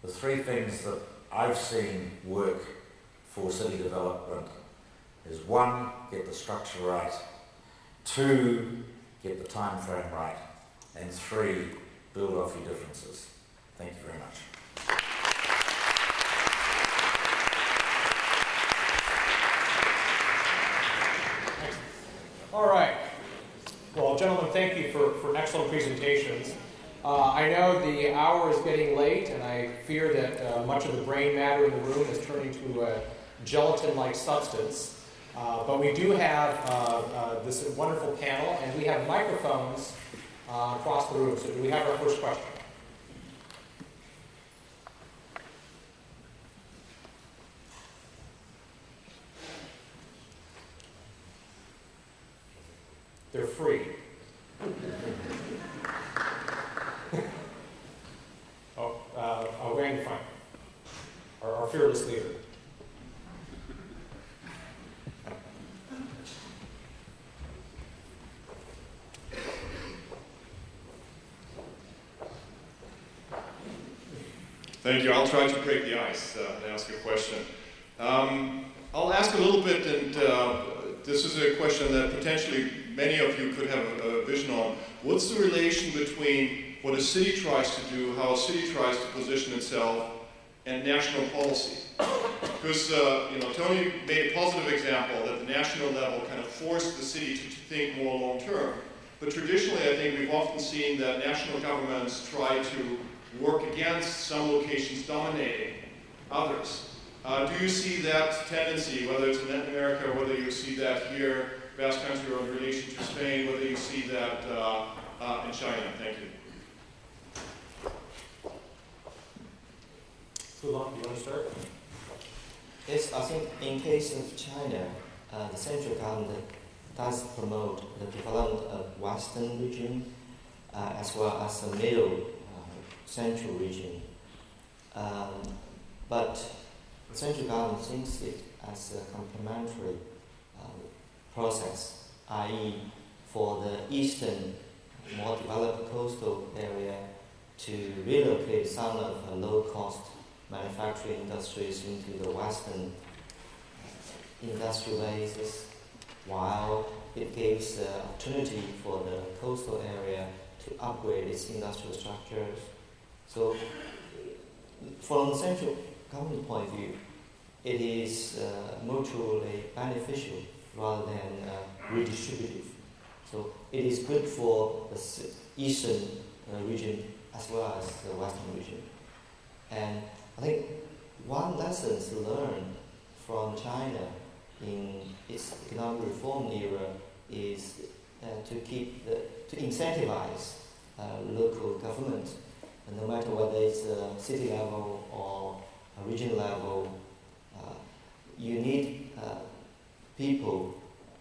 the three things that I've seen work for city development is 1, get the structure right, 2, get the time frame right, and 3, build off your differences. Thank you very much. All right. Well, gentlemen, thank you for excellent presentations. I know the hour is getting late, and I fear that much of the brain matter in the room is turning to a gelatin-like substance. But we do have this wonderful panel, and we have microphones across the room. So do we have our first question? They're free. Wayne Fine, our fearless leader. Thank you. I'll try to break the ice and ask a question. I'll ask a little bit, and this is a question that potentially many of you could have a vision on. What's the relation between what a city tries to do, how a city tries to position itself, and national policy? Because Tony made a positive example that the national level kind of forced the city to think more long term. But traditionally, I think we've often seen that national governments try to work against some locations dominating others. Do you see that tendency, whether it's in Latin America, whether you see that here, Basque Country, or in relation to Spain, whether you see that in China? Thank you. Fu Long, you want to start? Yes, I think in case of China, the central government does promote the development of Western region as well as the middle central region. But the central government thinks it as a complementary process, i.e. for the eastern, more developed coastal area to relocate some of the low-cost manufacturing industries into the western industrial bases, while it gives the opportunity for the coastal area to upgrade its industrial structures. So from the central government point of view, it is mutually beneficial rather than redistributive. So it is good for the eastern region as well as the western region. And I think one lesson to learn from China in its economic reform era is to incentivize local government, and no matter whether it's a city level or a regional level. You need people,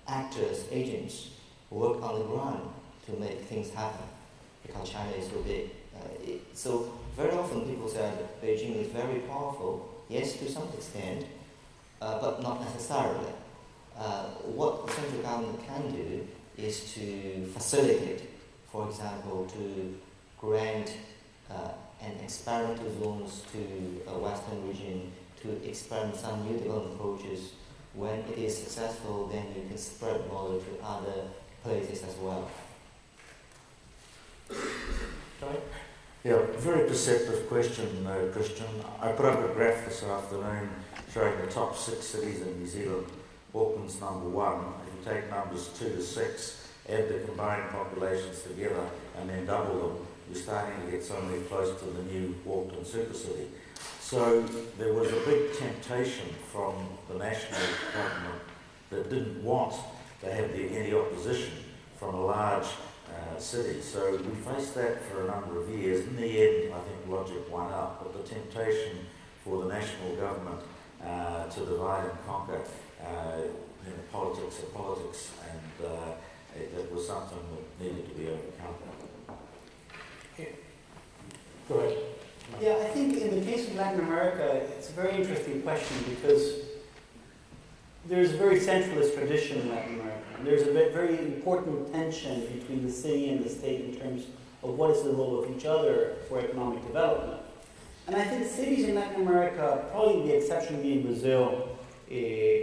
actors, agents who work on the ground to make things happen, because China is so big. So very often people say that Beijing is very powerful. Yes, to some extent, but not necessarily. What the central government can do is to facilitate, for example, to grant an experimental zones to a western region, to experiment some new development approaches. When it is successful, then you can spread the model to other places as well. Tony? Yeah, very perceptive question, Christian. I put up a graph this afternoon showing the top 6 cities in New Zealand. Auckland's number 1. If you take numbers 2 to 6, add the combined populations together, and then double them, you're starting to get somewhere close to the new Auckland super city. So there was a big temptation from the national government that didn't want to have any opposition from a large city. So we faced that for a number of years. In the end, I think logic won out, but the temptation for the national government to divide and conquer, politics are politics, it was something that needed to be overcome. Go ahead. Yeah, I think in the case of Latin America, it's a very interesting question because there's a very centralist tradition in Latin America. And there's a very important tension between the city and the state in terms of what is the role of each other for economic development. And I think cities in Latin America, probably the exception being Brazil,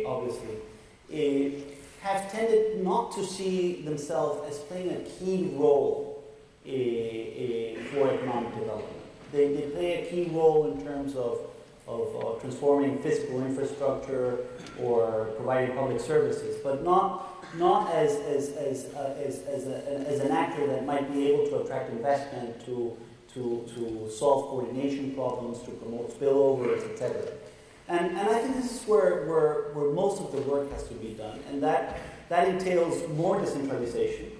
obviously, have tended not to see themselves as playing a key role for economic development. They play a key role in terms of transforming physical infrastructure or providing public services, but not as an actor that might be able to attract investment, to solve coordination problems, to promote spillovers, etc. And I think this is where most of the work has to be done, and that entails more decentralization.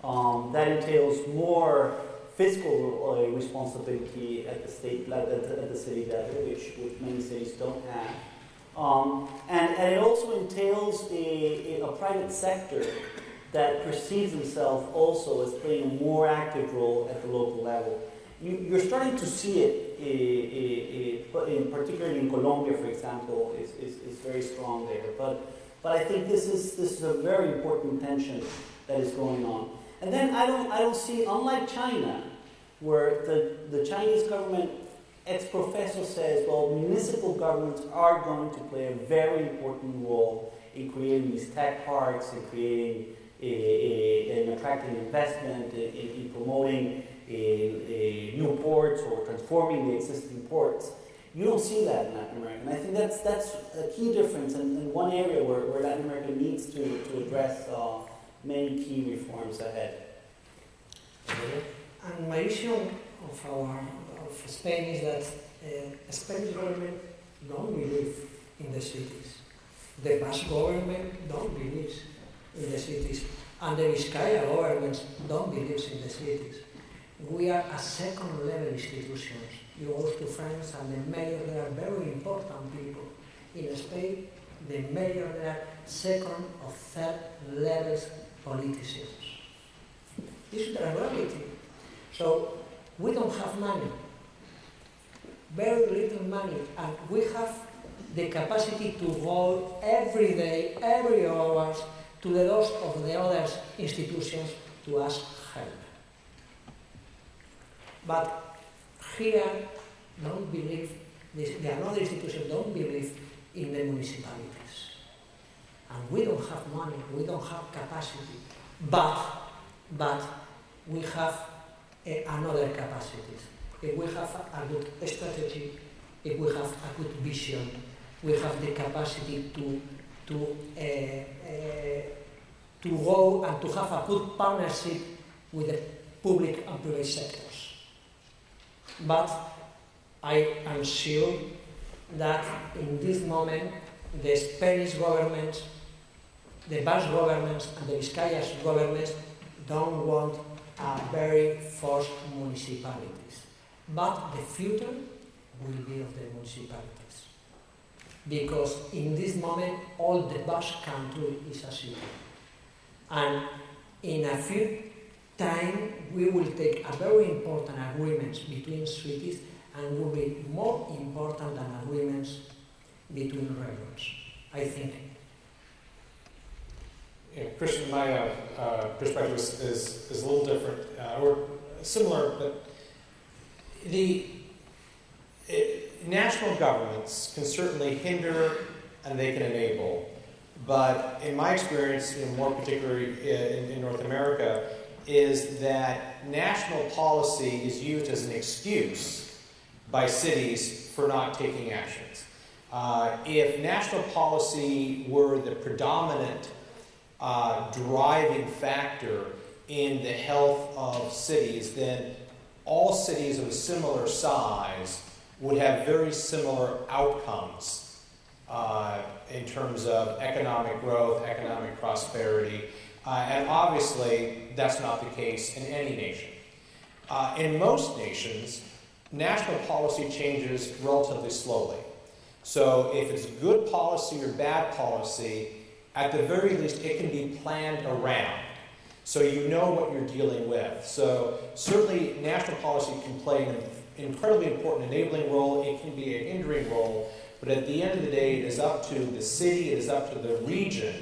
That entails more fiscal responsibility at the state, at the city level, which many cities don't have. And it also entails a private sector that perceives itself also as playing a more active role at the local level. You're starting to see it, particularly in Colombia, for example, is very strong there. But I think this is a very important tension that is going on. And then I don't see, unlike China, where the Chinese government ex professo says, well, municipal governments are going to play a very important role in creating these tech parks, in creating and attracting investment, in promoting new ports or transforming the existing ports. You don't see that in Latin America. And I think that's a key difference and one area where Latin America needs to address many key reforms ahead. And my vision of Spain is that Spanish government don't believe in the cities. The Basque government don't believe in the cities. And the Vizcaya governments don't believe in the cities. We are a second-level institutions. You go to France and the mayor, they are very important people. In Spain, the mayor, they are second or third levels politicians. This is the reality. So we don't have money, very little money, and we have the capacity to go every day, every hour, to the doors of the other institutions to ask help. But here, don't believe, the another institutions don't believe in the municipalities. And we don't have money, we don't have capacity, but we have another capacities. If we have a good strategy, if we have a good vision, we have the capacity to go and to have a good partnership with the public and private sectors. But I am sure that in this moment, the Spanish government, the Basque governments, and the Vizcaya's governments don't want a very forced municipalities. But the future will be of the municipalities. Because in this moment, all the Basque country is a city. And in a few time, we will take a very important agreements between cities and will be more important than agreements between regions, I think. Yeah, Christian, my perspective is a little different, or similar, but the national governments can certainly hinder and they can enable, but in my experience, more particularly in North America, is that national policy is used as an excuse by cities for not taking actions. If national policy were the predominant driving factor in the health of cities, then all cities of a similar size would have very similar outcomes in terms of economic growth, economic prosperity, and obviously that's not the case in any nation. In most nations, national policy changes relatively slowly. So if it's good policy or bad policy, at the very least, it can be planned around. So you know what you're dealing with. So certainly national policy can play an incredibly important enabling role. It can be an hindering role. But at the end of the day, it is up to the city, it is up to the region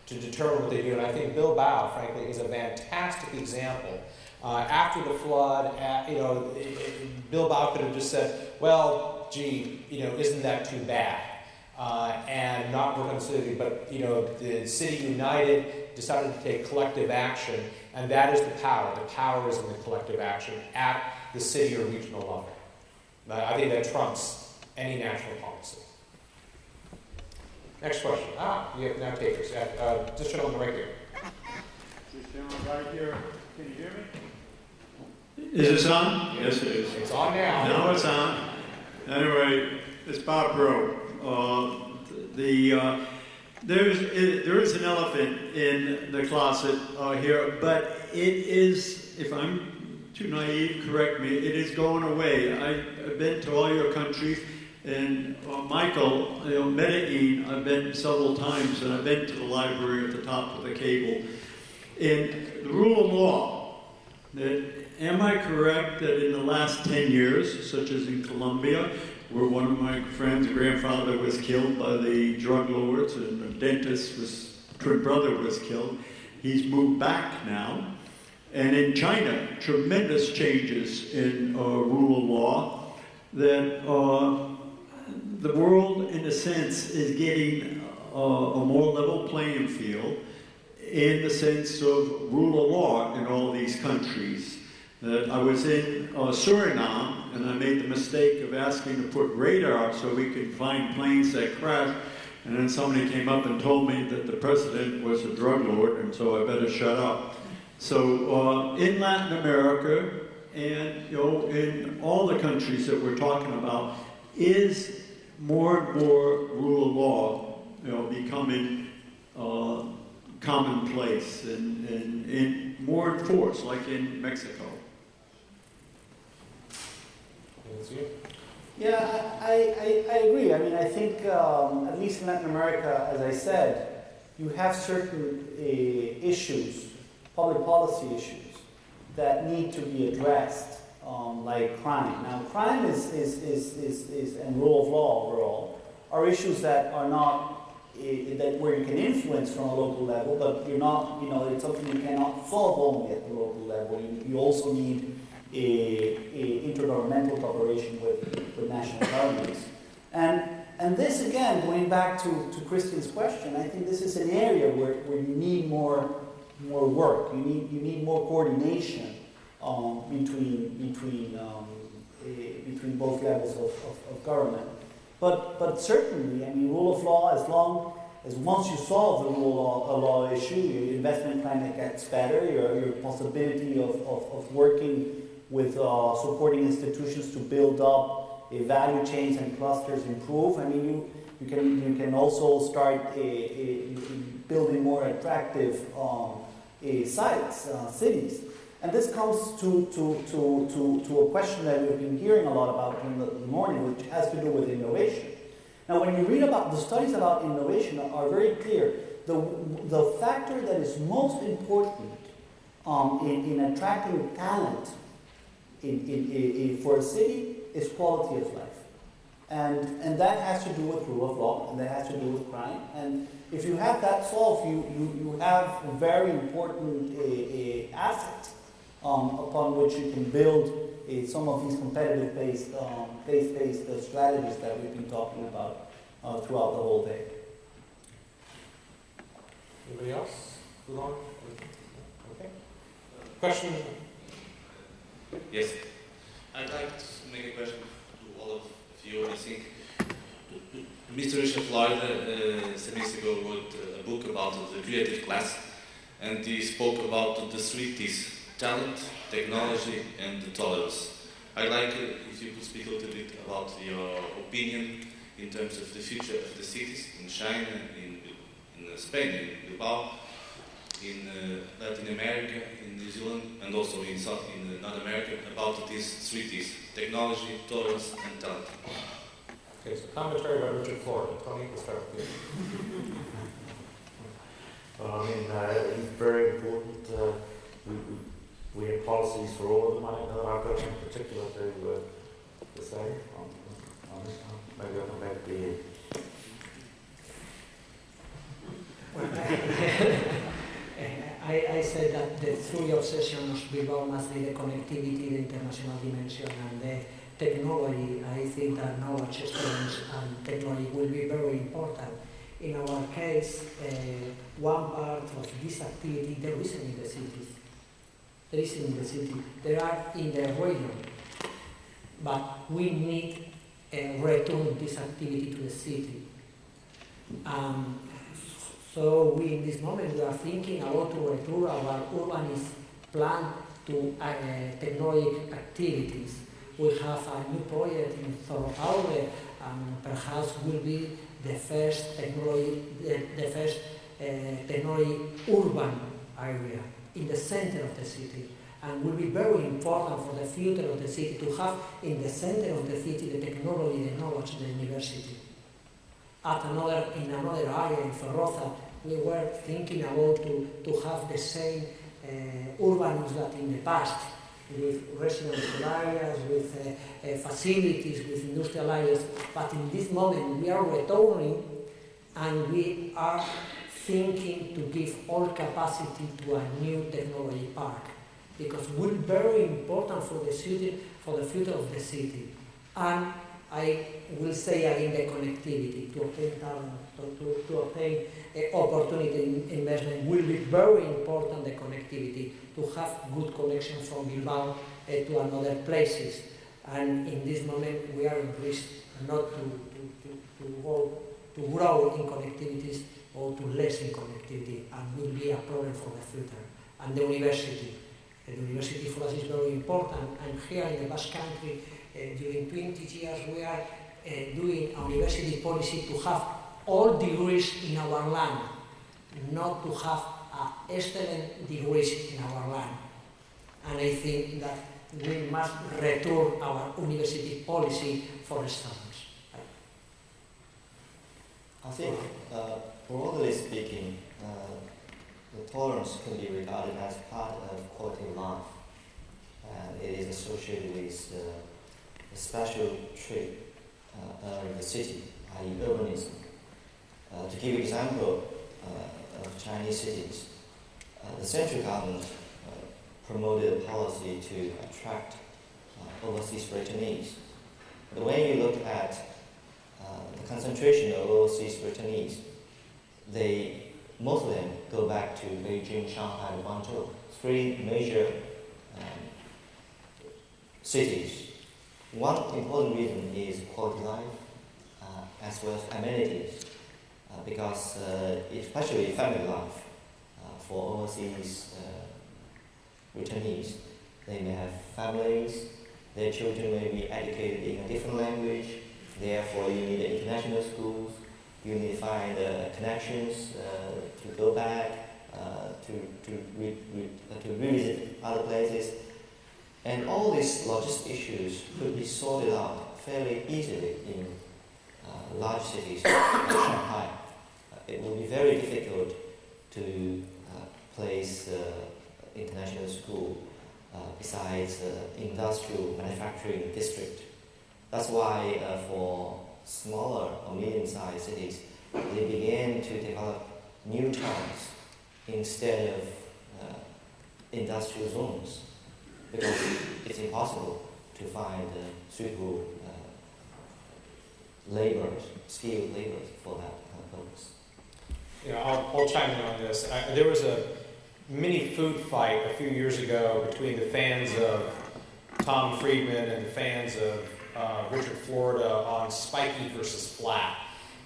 to determine what they do. And I think Bilbao, frankly, is a fantastic example. After the flood, Bilbao could have just said, well, gee, isn't that too bad? And not work on the city, but the city united, decided to take collective action, and that is the power. The power is in the collective action at the city or regional level. I think that trumps any national policy. Next question. We have now takers. This gentleman right here. This gentleman right here. Can you hear me? Is this on? Yes, it is. It's on now. Now it's on. Anyway, it's Bob Rowe. There is an elephant in the closet here, but it is, if I'm too naive, correct me, it is going away. I've been to all your countries, and Michael, Medellin, I've been several times, and I've been to the library at the top of the cable. In the rule of law, am I correct that in the last 10 years, such as in Colombia, where one of my friends' grandfather was killed by the drug lords and the dentist's twin brother was killed, he's moved back now. And in China, tremendous changes in rule of law, that the world, in a sense, is getting a more level playing field in the sense of rule of law in all these countries. I was in Suriname, and I made the mistake of asking to put radar so we could find planes that crashed, and then somebody came up and told me that the president was a drug lord, and so I better shut up. So in Latin America, and in all the countries that we're talking about, is more and more rule of law, becoming commonplace and more enforced, like in Mexico. Yeah, I agree. I mean, I think, at least in Latin America, as I said, you have certain issues, public policy issues, that need to be addressed, like crime. Now, crime is and rule of law overall are issues that are not that where you can influence from a local level, but you're not. It's something you cannot solve only at the local level. You also need intergovernmental cooperation with national governments. And this, again, going back to Christian's question, I think this is an area where you need more work. You need more coordination between both levels of government. But certainly, I mean, rule of law, as long as once you solve the rule of law issue, your investment climate gets better, your possibility of working with supporting institutions to build up value chains and clusters improve. I mean, you can also start building more attractive sites, cities. And this comes to a question that we've been hearing a lot about in the morning, which has to do with innovation. Now, when you read about the studies about innovation are very clear. The factor that is most important in attracting talent for a city is quality of life. And that has to do with rule of law, and that has to do with crime. And if you have that solved, you have a very important asset upon which you can build some of these competitive-based, faith-based strategies that we've been talking about throughout the whole day. Anybody else? Okay. Question? Yes. I'd like to make a question to all of you. I think Mr. Richard Floyd some years ago wrote a book about the creative class, and he spoke about the three T's: talent, technology, and tolerance. I'd like if you could speak a little bit about your opinion in terms of the future of the cities in China, in Spain, in Bilbao, in Latin America, in New Zealand, and also in North America, about these three T's: technology, tolerance, and talent. Okay, so commentary by Richard Floyd. Tony, we'll start with Well, I mean, it's very important. We have policies for all of them. I don't know that I've got anything particular to say on this one. Maybe I'll come back to the end. I said that the three obsessions of Bilbao must be the connectivity, the international dimension, and the technology. I think that knowledge exchange and technology will be very important. In our case, one part of this activity, there isn't in the cities. There isn't in the city. There are in the region. But we need to return this activity to the city. So we, in this moment, we are thinking about to return our urbanist plan to technology activities. We have a new project in Zorrozaurre, and perhaps will be the first technology, technology urban area in the center of the city, and will be very important for the future of the city to have in the center of the city the technology, the knowledge, the university. In another area in Zorroza, we were thinking about to have the same urbanism that in the past, with residential areas, with facilities, with industrial areas. But in this moment, we are returning and we are thinking to give all capacity to a new technology park, because it will be very important for the city, for the future of the city. And I will say again the connectivity, to obtain talent, to obtain opportunity in investment will be very important, the connectivity, to have good connection from Bilbao to another places. And in this moment we are in risk not to grow in connectivities or to less in connectivity, and will be a problem for the future. And the university for us is very important, and here in the Basque Country, during 20 years we are doing a university policy to have all degrees in our land, not to have excellent degrees in our land. And I think that we must return our university policy for the students. I think, broadly speaking, the tolerance can be regarded as part of quality of life, and it is associated with the special trait of the city, i.e. urbanism. To give an example of Chinese cities, the central government promoted a policy to attract overseas returnees. But when you look at the concentration of overseas returnees, most of them go back to Beijing, Shanghai, and Guangzhou, three major cities. One important reason is quality of life, as well as amenities, because especially family life for overseas returnees, they may have families, their children may be educated in a different language, therefore you need international schools, you need to find connections to go back, to revisit other places. And all these logistic issues could be sorted out fairly easily in large cities like Shanghai. It will be very difficult to place international school besides industrial manufacturing district. That's why for smaller or medium-sized cities, they began to develop new towns instead of industrial zones, because it's impossible to find suitable skilled laborers for that kind of purpose. Yeah, I'll chime in on this. There was a mini food fight a few years ago between the fans of Tom Friedman and the fans of Richard Florida on spiky versus flat.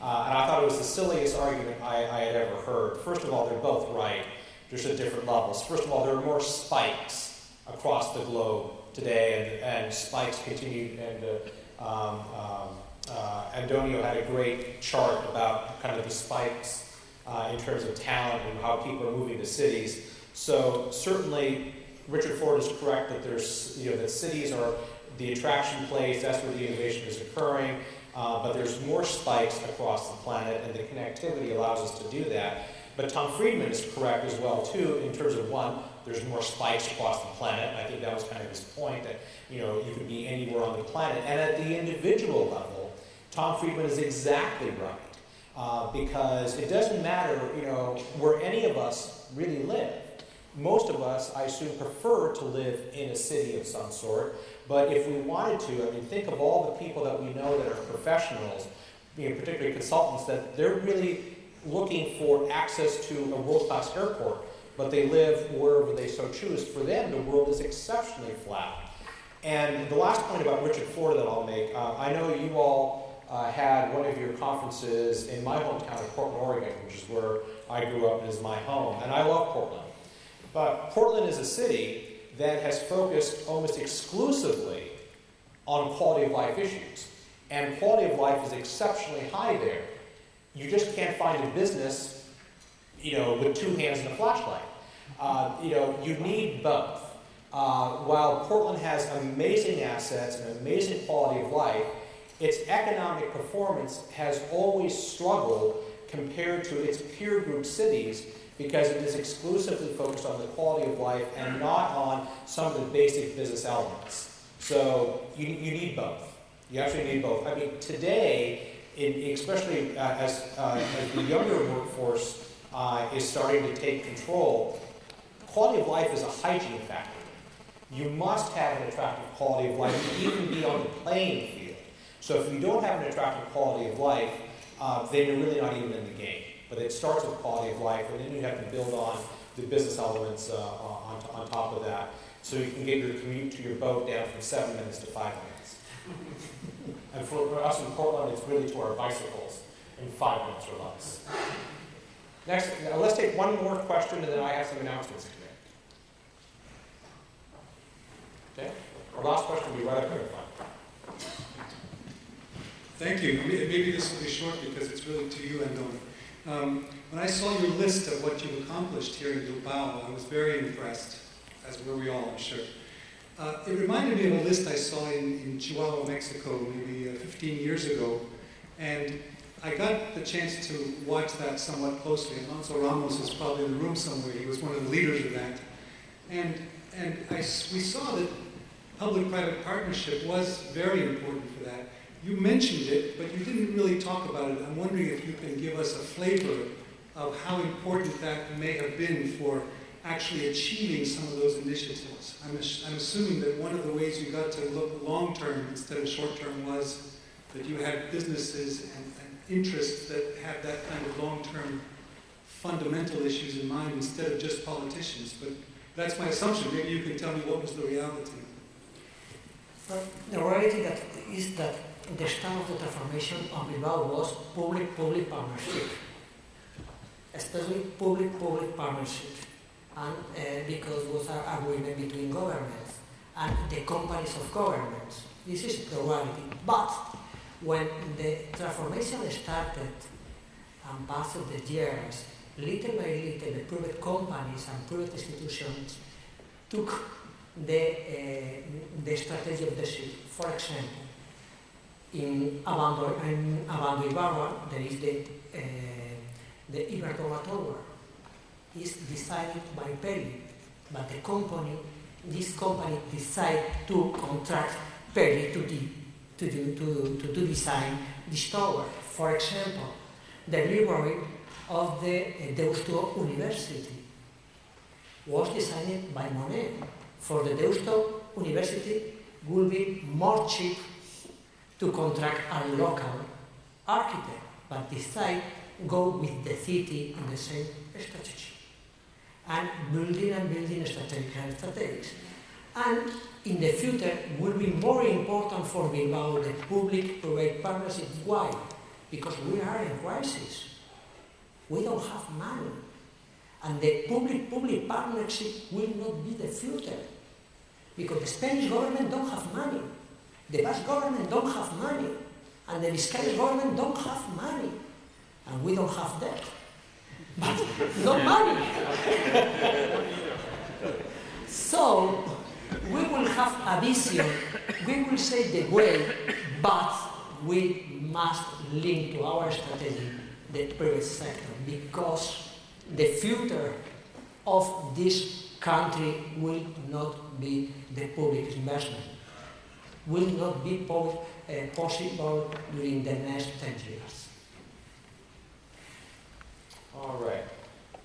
And I thought it was the silliest argument I had ever heard. First of all, they're both right, just at different levels. First of all, there are more spikes across the globe today, and spikes continued, and Antonio had a great chart about kind of the spikes in terms of talent and how people are moving to cities. So certainly, Richard Florida is correct that that cities are the attraction place. That's where the innovation is occurring. But there's more spikes across the planet, and the connectivity allows us to do that. But Tom Friedman is correct as well, too, in terms of, one, there's more spikes across the planet. I think that was kind of his point, that you could be anywhere on the planet. And at the individual level, Tom Friedman is exactly right. Because it doesn't matter, where any of us really live. Most of us, I assume, prefer to live in a city of some sort. But if we wanted to, think of all the people that we know that are professionals, particularly consultants, that they're really looking for access to a world-class airport, but they live wherever they so choose. For them, the world is exceptionally flat. And the last point about Richard Florida that I'll make, I know you all had one of your conferences in my hometown of Portland, Oregon, which is where I grew up and is my home. And I love Portland. But Portland is a city that has focused almost exclusively on quality of life issues. And quality of life is exceptionally high there. You just can't find a business, with two hands and a flashlight. You need both. While Portland has amazing assets and amazing quality of life, its economic performance has always struggled compared to its peer group cities because it is exclusively focused on the quality of life and not on some of the basic business elements. So you need both. You actually need both. Today, especially as the younger workforce is starting to take control, quality of life is a hygiene factor. You must have an attractive quality of life to even be on the playing field. So if you don't have an attractive quality of life, then you're really not even in the game. But it starts with quality of life, and then you have to build on the business elements on top of that. So you can get your commute to your boat down from 7 minutes to 5 minutes. And for us in Portland, it's really to our bicycles in 5 minutes or less. Next, let's take one more question, and then I have some announcements to make. Okay? Our last question will be right up here in front. Thank you. Maybe this will be short because it's really to you, Andon. When I saw your list of what you've accomplished here in Bilbao, I was very impressed, as were we all, I'm sure. It reminded me of a list I saw in Chihuahua, Mexico, maybe 15 years ago, and I got the chance to watch that somewhat closely. Alonso Ramos is probably in the room somewhere. He was one of the leaders of that. And we saw that public-private partnership was very important for that. You mentioned it, but you didn't really talk about it. I'm wondering if you can give us a flavor of how important that may have been for actually achieving some of those initiatives. I'm assuming that one of the ways you got to look long-term instead of short-term was that you had businesses and interests that had that kind of long-term fundamental issues in mind instead of just politicians. But that's my assumption. Maybe you can tell me what was the reality. Well, the reality is that the start of the transformation of Bilbao was public-public partnership, especially public-public partnership, and because it was an agreement between governments and the companies of governments. This is the reality. But when the transformation started and passed the years, little by little, the private companies and private institutions took the strategy of the city. For example, in Abando Ibarra, there is the Iberdrola Tower. It's designed by Peri, but this company decided to contract Peri to design this tower. For example, the library of the Deusto University was designed by Monet. For the Deusto University, will be more cheap to contract a local architect, but decide go with the city in the same strategy. And building strategies. And in the future will be more important for Bilbao the public-private partnership. Why? Because we are in crisis. We don't have money. And the public-public partnership will not be the future. Because the Spanish government don't have money. The Basque government don't have money. And the Vizcayan government don't have money. And we don't have debt. But no money. So, we will have a vision. We will say the way, but we must link to our strategy the private sector, because the future of this country will not be the public investment, will not be possible during the next 10 years. All right.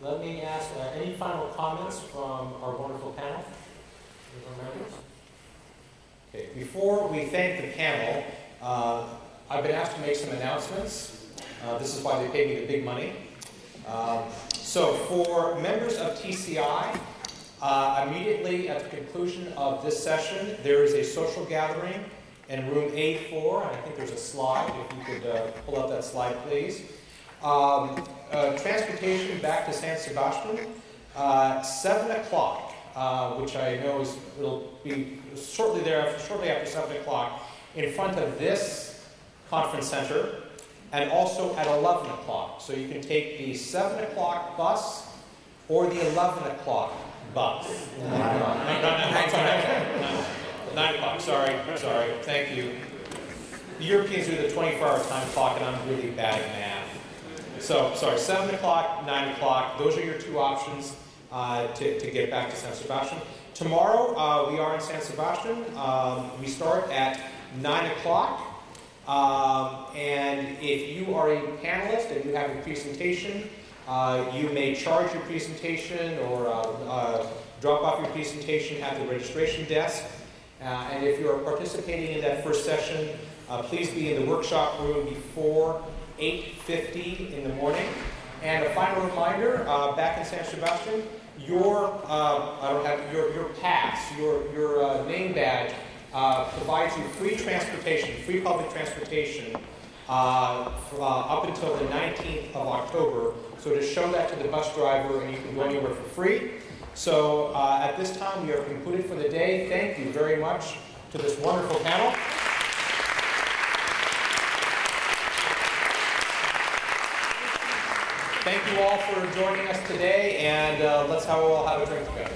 Let me ask any final comments from our wonderful panel? Okay. Before we thank the panel, I've been asked to make some announcements. This is why they pay me the big money. So for members of TCI, immediately at the conclusion of this session, there is a social gathering in room A4, and I think there's a slide. If you could pull up that slide, please. Transportation back to San Sebastian, 7 o'clock, which I know will be shortly after 7 o'clock, in front of this conference center, and also at 11 o'clock. So you can take the 7 o'clock bus or the 11 o'clock bus. 9 o'clock, sorry, thank you. The Europeans do the 24-hour time clock, and I'm really bad at math. So, sorry, 7 o'clock, 9 o'clock, those are your two options to get back to San Sebastian. Tomorrow, we are in San Sebastian. We start at 9 o'clock. And if you are a panelist and you have a presentation, you may charge your presentation or drop off your presentation at the registration desk. And if you are participating in that first session, please be in the workshop room before 8:50 in the morning. And a final reminder, back in San Sebastian, your pass, your name badge provides you free transportation, free public transportation up until the 19th of October. So to show that to the bus driver, and you can go anywhere for free. So at this time, we are concluded for the day. Thank you very much to this wonderful panel. Thank you all for joining us today, and let's all have a drink together.